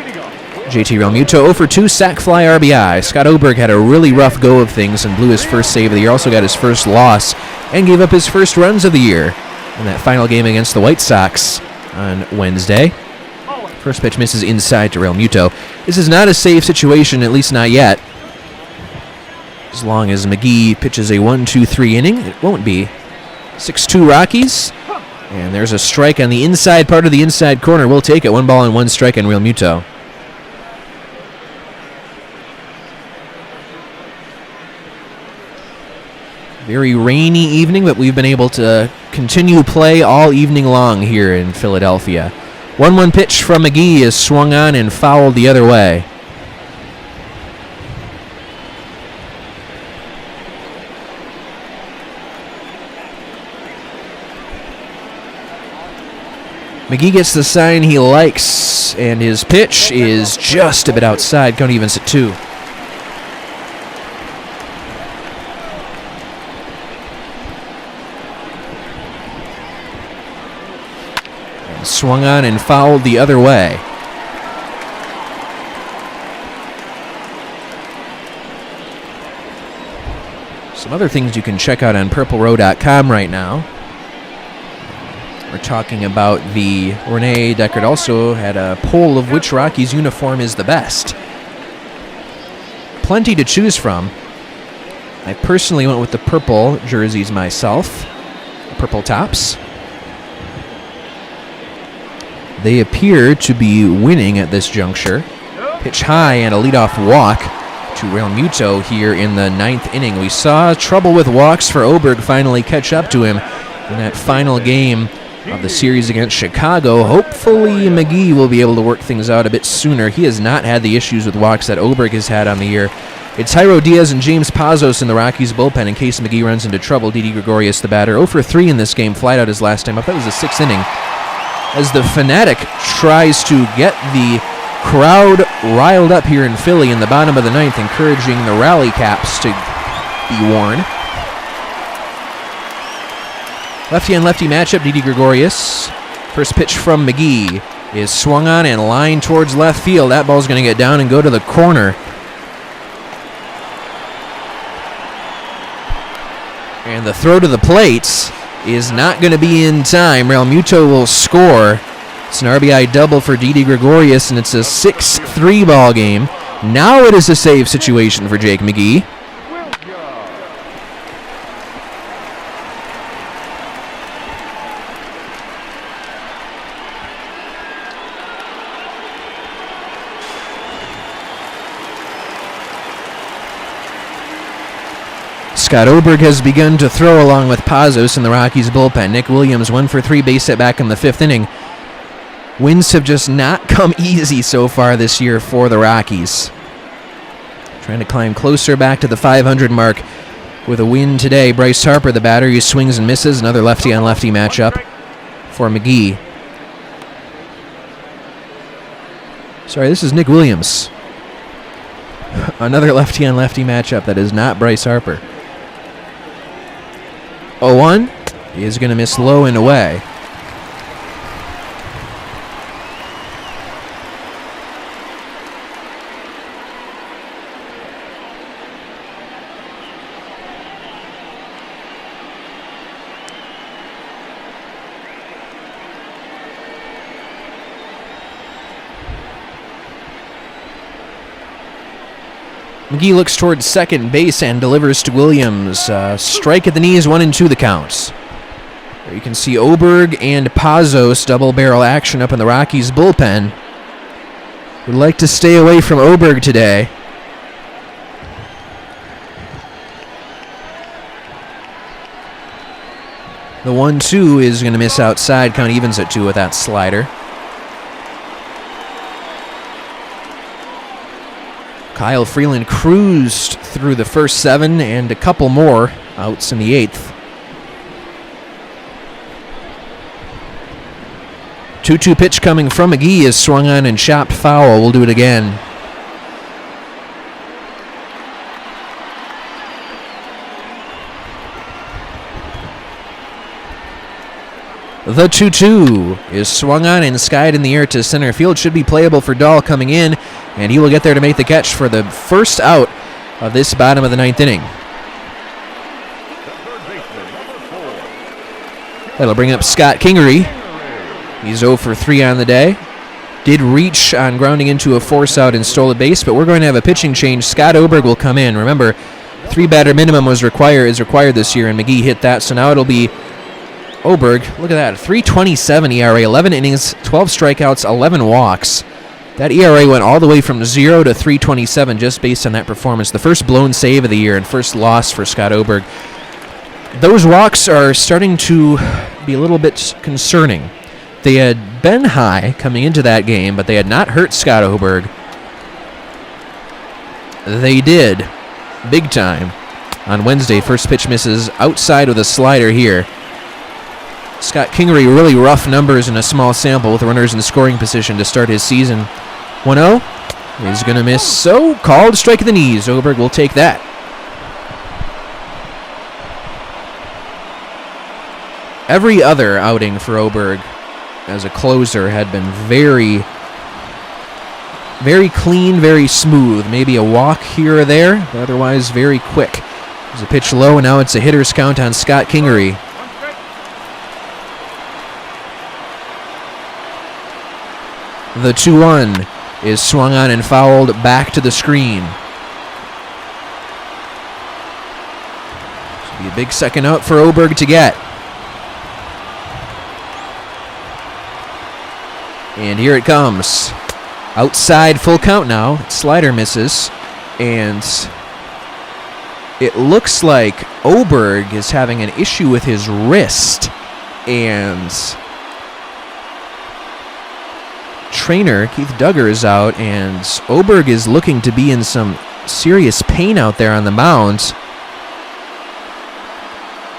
JT Realmuto 0 for 2, sac fly, RBI. Scott Oberg had a really rough go of things and blew his first save of the year. Also got his first loss and gave up his first runs of the year in that final game against the White Sox on Wednesday. First pitch misses inside to Realmuto. This is not a safe situation, at least not yet. As long as McGee pitches a 1-2-3 inning, it won't be. 6-2 Rockies. And there's a strike on the inside part of the inside corner. We'll take it. 1 ball and 1 strike on Realmuto. Very rainy evening, but we've been able to continue play all evening long here in Philadelphia. 1-1 pitch from McGee is swung on and fouled the other way. McGee gets the sign he likes, and his pitch is just a bit outside. County evens at 2. And swung on and fouled the other way. Some other things you can check out on purplerow.com right now. We're talking about the Renee Deckard also had a poll of which Rockies uniform is the best. Plenty to choose from. I personally went with the purple jerseys myself, purple tops. They appear to be winning at this juncture. Pitch high and a leadoff walk to Realmuto here in the 9th inning. We saw trouble with walks for Oberg finally catch up to him in that final game of the series against Chicago. Hopefully McGee will be able to work things out a bit sooner. He has not had the issues with walks that Oberg has had on the year. It's Jairo Diaz and James Pazos in the Rockies bullpen in case McGee runs into trouble. Didi Gregorius, the batter, 0 for 3 in this game, flied out his last time up. That was the 6th inning. As the Fanatic tries to get the crowd riled up here in Philly in the bottom of the 9th, encouraging the rally caps to be worn. Lefty-on-lefty matchup, Didi Gregorius. First pitch from McGee is swung on and lined towards left field. That ball's going to get down and go to the corner. And the throw to the plate is not going to be in time. Realmuto will score. It's an RBI double for Didi Gregorius, and it's a 6-3 ball game. Now it is a save situation for Jake McGee. Scott Oberg has begun to throw along with Pazos in the Rockies bullpen. Nick Williams 1 for 3 base hit back in the 5th inning. Wins have just not come easy so far this year for the Rockies. Trying to climb closer back to the 500 mark with a win today. Bryce Harper, the batter, he swings and misses. Another lefty-on-lefty matchup for McGee. Sorry, this is Nick Williams. Another lefty-on-lefty matchup that is not Bryce Harper. 0-1. He is going to miss low and away. McGee looks towards second base and delivers to Williams. Strike at the knees, 1-2 the counts. There you can see Oberg and Pazos double barrel action up in the Rockies bullpen. would like to stay away from Oberg today. The 1-2 is going to miss outside. Count evens at 2 with that slider. Kyle Freeland cruised through the first 7 and a couple more outs in the 8th. 2-2 pitch coming from McGee is swung on and chopped foul. We'll do it again. The 2-2 is swung on and skied in the air to center field. Should be playable for Dahl coming in, and he will get there to make the catch for the first out of this bottom of the 9th inning. That'll bring up Scott Kingery. He's 0 for 3 on the day. Did reach on grounding into a force out and stole a base, but we're going to have a pitching change. Scott Oberg will come in. Remember, 3-batter minimum is required this year, and McGee hit that, so now it'll be Oberg. Look at that, 3.27 ERA, 11 innings, 12 strikeouts, 11 walks. That ERA went all the way from 0 to 3.27 just based on that performance. The first blown save of the year and first loss for Scott Oberg. Those walks are starting to be a little bit concerning. They had been high coming into that game, but they had not hurt Scott Oberg. They did, big time, on Wednesday. First pitch misses outside with a slider here. Scott Kingery, really rough numbers in a small sample with runners in scoring position to start his season. 1-0 is going to miss, so called strike of the knees. Oberg will take that. Every other outing for Oberg as a closer had been very, very clean, very smooth. Maybe a walk here or there, but otherwise very quick. There's a pitch low, and now it's a hitter's count on Scott Kingery. The 2-1 is swung on and fouled back to the screen. Should be a big second out for Oberg to get. And here it comes. Outside, full count now. Slider misses. And it looks like Oberg is having an issue with his wrist. And trainer Keith Duggar is out, and Oberg is looking to be in some serious pain out there on the mound.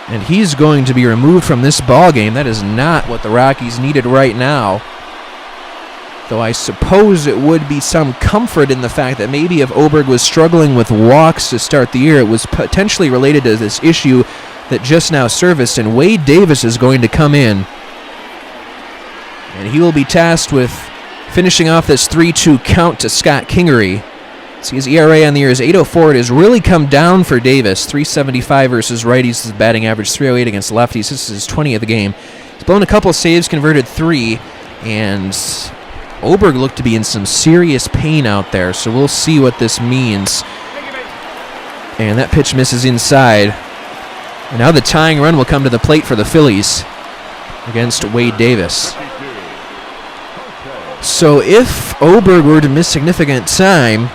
And he's going to be removed from this ball game. That is not what the Rockies needed right now. Though I suppose it would be some comfort in the fact that maybe if Oberg was struggling with walks to start the year, it was potentially related to this issue that just now surfaced, and Wade Davis is going to come in. And he will be tasked with finishing off this 3-2 count to Scott Kingery. See, his ERA on the year is 8.04. It has really come down for Davis. 3.75 versus righties. His batting average 3.08 against lefties. This is his 20th of the game. He's blown a couple of saves, converted 3, and Oberg looked to be in some serious pain out there, so we'll see what this means. And that pitch misses inside. And now the tying run will come to the plate for the Phillies against Wade Davis. So if Oberg were to miss significant time,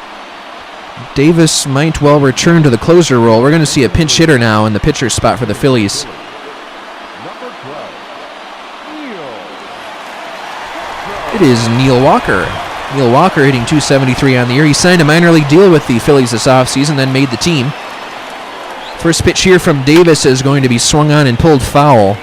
Davis might well return to the closer role. We're going to see a pinch hitter now in the pitcher spot for the Phillies. It is Neil Walker. Neil Walker hitting .273 on the year. He signed a minor league deal with the Phillies this offseason, then made the team. First pitch here from Davis is going to be swung on and pulled foul.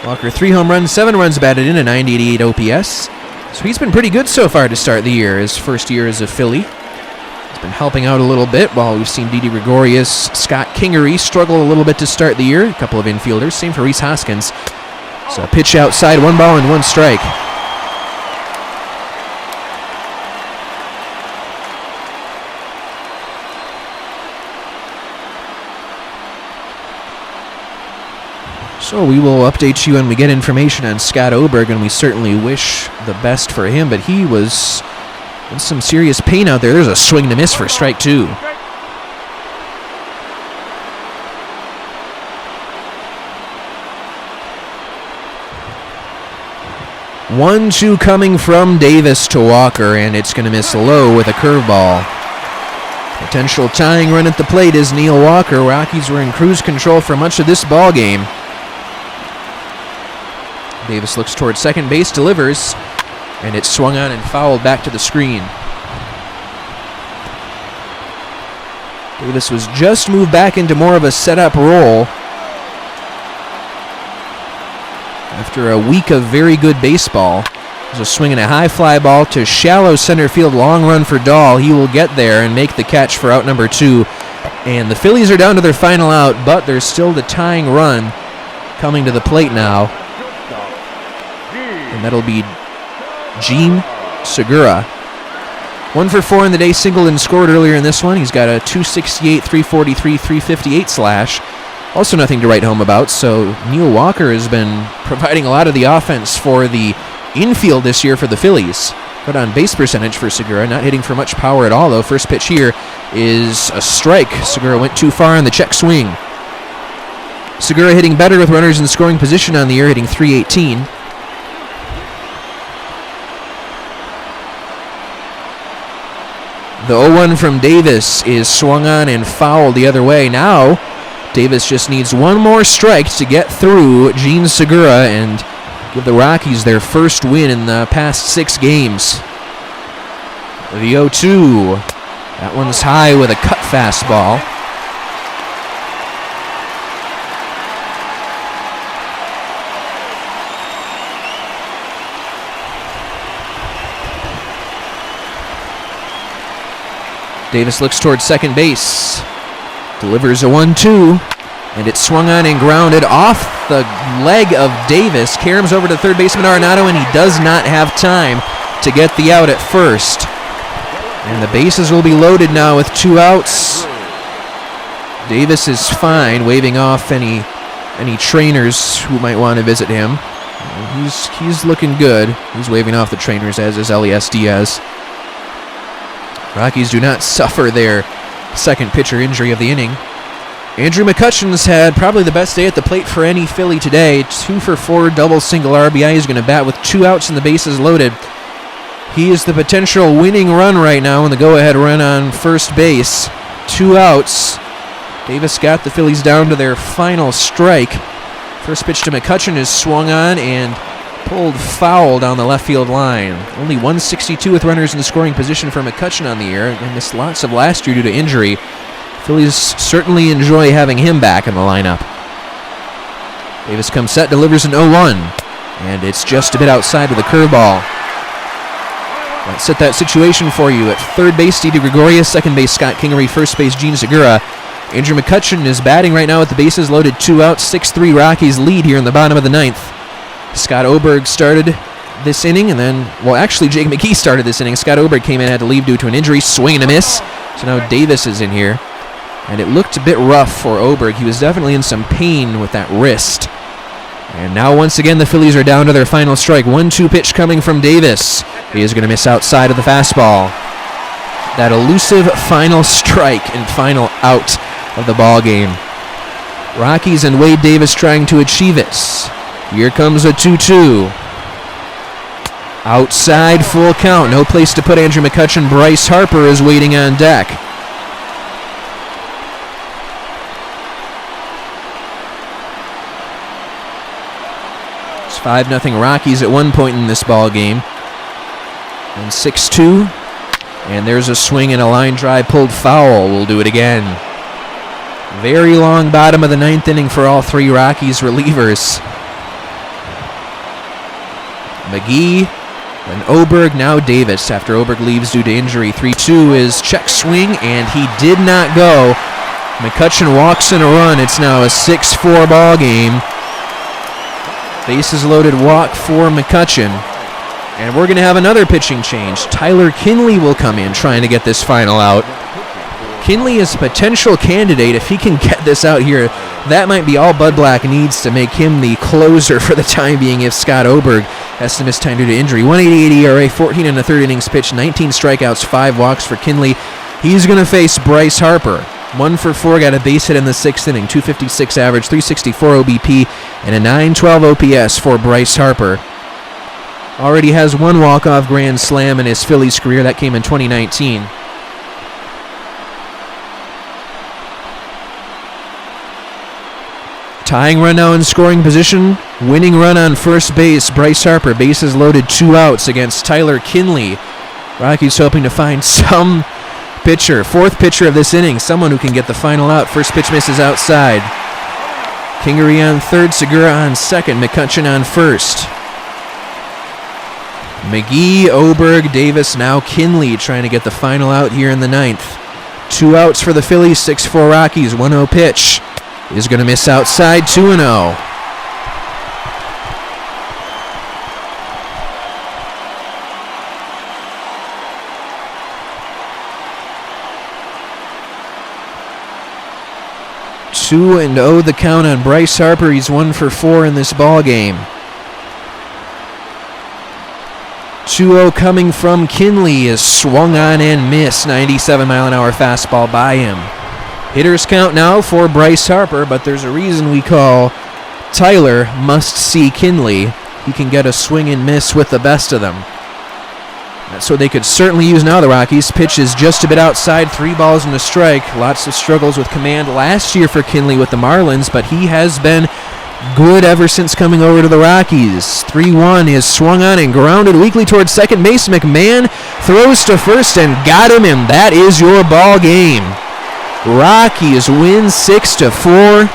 Walker, 3 home runs, 7 runs batted in, a .988 OPS. So he's been pretty good so far to start the year, his first year as a Philly. He's been helping out a little bit while we've seen Didi Gregorius, Scott Kingery struggle a little bit to start the year. A couple of infielders, same for Rhys Hoskins. So pitch outside, 1 ball and 1 strike. So we will update you when we get information on Scott Oberg, and we certainly wish the best for him, but he was in some serious pain out there. There's a swing to miss for strike 2. 1-2 coming from Davis to Walker, and it's going to miss low with a curveball. Potential tying run at the plate is Neil Walker. Rockies were in cruise control for much of this ball game. Davis looks towards second base, delivers, and it's swung on and fouled back to the screen. Davis was just moved back into more of a setup role after a week of very good baseball. There's a swing and a high fly ball to shallow center field, long run for Dahl. He will get there and make the catch for out number 2. And the Phillies are down to their final out, but there's still the tying run coming to the plate now. And that'll be Gene Segura. 1 for 4 in the day, singled and scored earlier in this one. He's got a 268, 343, 358 slash. Also nothing to write home about, so Neil Walker has been providing a lot of the offense for the infield this year for the Phillies. Good on base percentage for Segura, not hitting for much power at all though. First pitch here is a strike. Segura went too far on the check swing. Segura hitting better with runners in scoring position on the year, hitting .318. The 0-1 from Davis is swung on and fouled the other way. Now Davis just needs one more strike to get through Gene Segura and give the Rockies their first win in the past 6 games. The 0-2. That one's high with a cut fastball. Davis looks towards second base. Delivers a 1-2. And it's swung on and grounded off the leg of Davis. Caroms over to third baseman Arenado, and he does not have time to get the out at first. And the bases will be loaded now with 2 outs. Davis is fine, waving off any trainers who might want to visit him. He's looking good. He's waving off the trainers, as is Elias Diaz. Rockies do not suffer their second pitcher injury of the inning. Andrew McCutchen's had probably the best day at the plate for any Philly today. 2 for 4, double single RBI. He's going to bat with 2 outs and the bases loaded. He is the potential winning run right now in the go-ahead run on first base. 2 outs. Davis got the Phillies down to their final strike. First pitch to McCutchen is swung on and pulled foul down the left field line. Only 162 with runners in scoring position for McCutchen on the year. He missed lots of last year due to injury. Phillies certainly enjoy having him back in the lineup. Davis comes set, delivers an 0-1, and it's just a bit outside with a curveball. Let's set that situation for you. At third base, Didi Gregorius, second base, Scott Kingery, first base, Gene Segura. Andrew McCutchen is batting right now with the bases loaded, 2 outs, 6-3 Rockies lead here in the bottom of the 9th. Scott Oberg started this inning, and then, well, actually, Jake McGee started this inning. Scott Oberg came in, had to leave due to an injury, swing and a miss. So now Davis is in here, and it looked a bit rough for Oberg. He was definitely in some pain with that wrist. And now, once again, the Phillies are down to their final strike. 1-2 pitch coming from Davis. He is going to miss outside of the fastball. That elusive final strike and final out of the ball game. Rockies and Wade Davis trying to achieve it. Here comes a 2-2. Outside, full count. No place to put Andrew McCutchen. Bryce Harper is waiting on deck. It's 5-0 Rockies at one point in this ball game. And 6-2. And there's a swing and a line drive pulled foul. We'll do it again. Very long bottom of the 9th inning for all 3 Rockies relievers. McGee, then Oberg, now Davis after Oberg leaves due to injury. 3-2 is check swing, and he did not go. McCutchen walks in a run. It's now a 6-4 ball game. Bases loaded walk for McCutchen. And we're going to have another pitching change. Tyler Kinley will come in trying to get this final out. Kinley is a potential candidate. If he can get this out here, that might be all Bud Black needs to make him the closer for the time being if Scott Oberg has to miss time due to injury. 1.88 ERA, 14 in the third innings pitched, 19 strikeouts, 5 walks for Kinley. He's going to face Bryce Harper. 1 for 4, got a base hit in the 6th inning, 256 average, 364 OBP, and a 912 OPS for Bryce Harper. already has one walk-off grand slam in his Phillies career. That came in 2019. Tying run now in scoring position. Winning run on first base. Bryce Harper, bases loaded, 2 outs against Tyler Kinley. Rockies hoping to find some pitcher, fourth pitcher of this inning, someone who can get the final out. First pitch misses outside. Kingery on third, Segura on second, McCutcheon on first. McGee, Oberg, Davis, now Kinley trying to get the final out here in the ninth. 2 outs for the Phillies, 6-4 Rockies, 1-0 pitch. Is going to miss outside, 2-0. Two and 0 the count on Bryce Harper. He's 1 for 4 in this ball game. 2-0 coming from Kinley is swung on and missed. 97-mile-an-hour fastball by him. Hitters count now for Bryce Harper, but there's a reason we call Tyler must-see Kinley. He can get a swing and miss with the best of them. That's what they could certainly use now, the Rockies. Pitch is just a bit outside, 3 balls and a strike. Lots of struggles with command last year for Kinley with the Marlins, but he has been good ever since coming over to the Rockies. 3-1 is swung on and grounded weakly towards second base. McMahon throws to first and got him, and that is your ball game. Rockies win 6-4.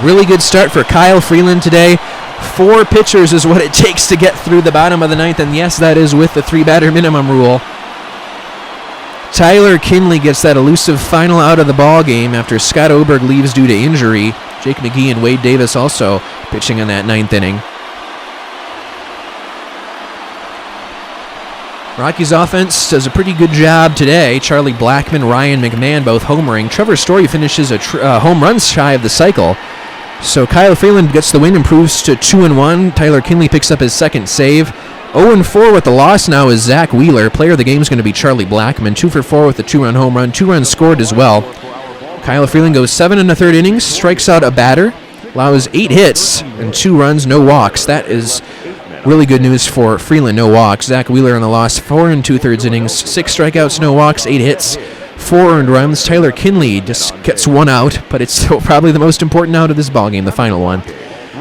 Really good start for Kyle Freeland today. 4 pitchers is what it takes to get through the bottom of the ninth, and yes, that is with the 3-batter minimum rule. Tyler Kinley gets that elusive final out of the ball game after Scott Oberg leaves due to injury. Jake McGee and Wade Davis also pitching in that 9th inning. Rockies offense does a pretty good job today. Charlie Blackmon, Ryan McMahon both homering. Trevor Story finishes a home run shy of the cycle. So Kyle Freeland gets the win, improves to 2-1. Tyler Kinley picks up his second save. 0-4 with the loss now is Zach Wheeler. Player of the game is going to be Charlie Blackmon. 2 for 4 with a 2-run home run. 2 runs scored as well. Kyle Freeland goes 7 1/3 innings, strikes out a batter, allows 8 hits and 2 runs, no walks. That is really good news for Freeland, no walks. Zach Wheeler on the loss, 4 2/3 innings, 6 strikeouts, no walks, 8 hits, 4 earned runs. Tyler Kinley just gets 1 out, but it's still probably the most important out of this ballgame, the final one.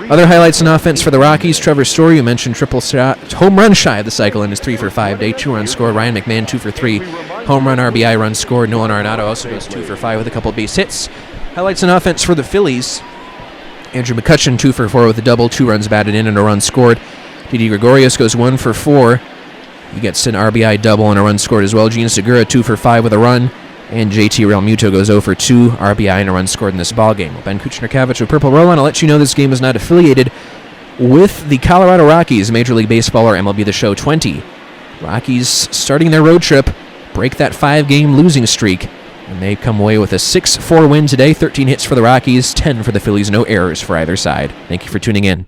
Other highlights in offense for the Rockies. Trevor Story, you mentioned, triple shot, home run shy of the cycle in his 3 for 5 day, 2 runs scored. Ryan McMahon 2 for 3, home run, RBI, run scored. Nolan Arenado also goes 2 for 5 with a couple base hits. Highlights in offense for the Phillies. Andrew McCutcheon 2 for 4 with a double, 2 runs batted in and a run scored. Didi Gregorius goes 1 for 4. He gets an RBI double and a run scored as well. Gene Segura 2 for 5 with a run. And JT Realmuto goes 0 for 2, RBI and a run scored in this ballgame. Well, Ben Kuchner-Kavich with Purple Roll On. I'll let you know this game is not affiliated with the Colorado Rockies, Major League Baseball or MLB The Show 20. Rockies starting their road trip, break that 5-game losing streak, and they come away with a 6-4 win today. 13 hits for the Rockies, 10 for the Phillies, no errors for either side. Thank you for tuning in.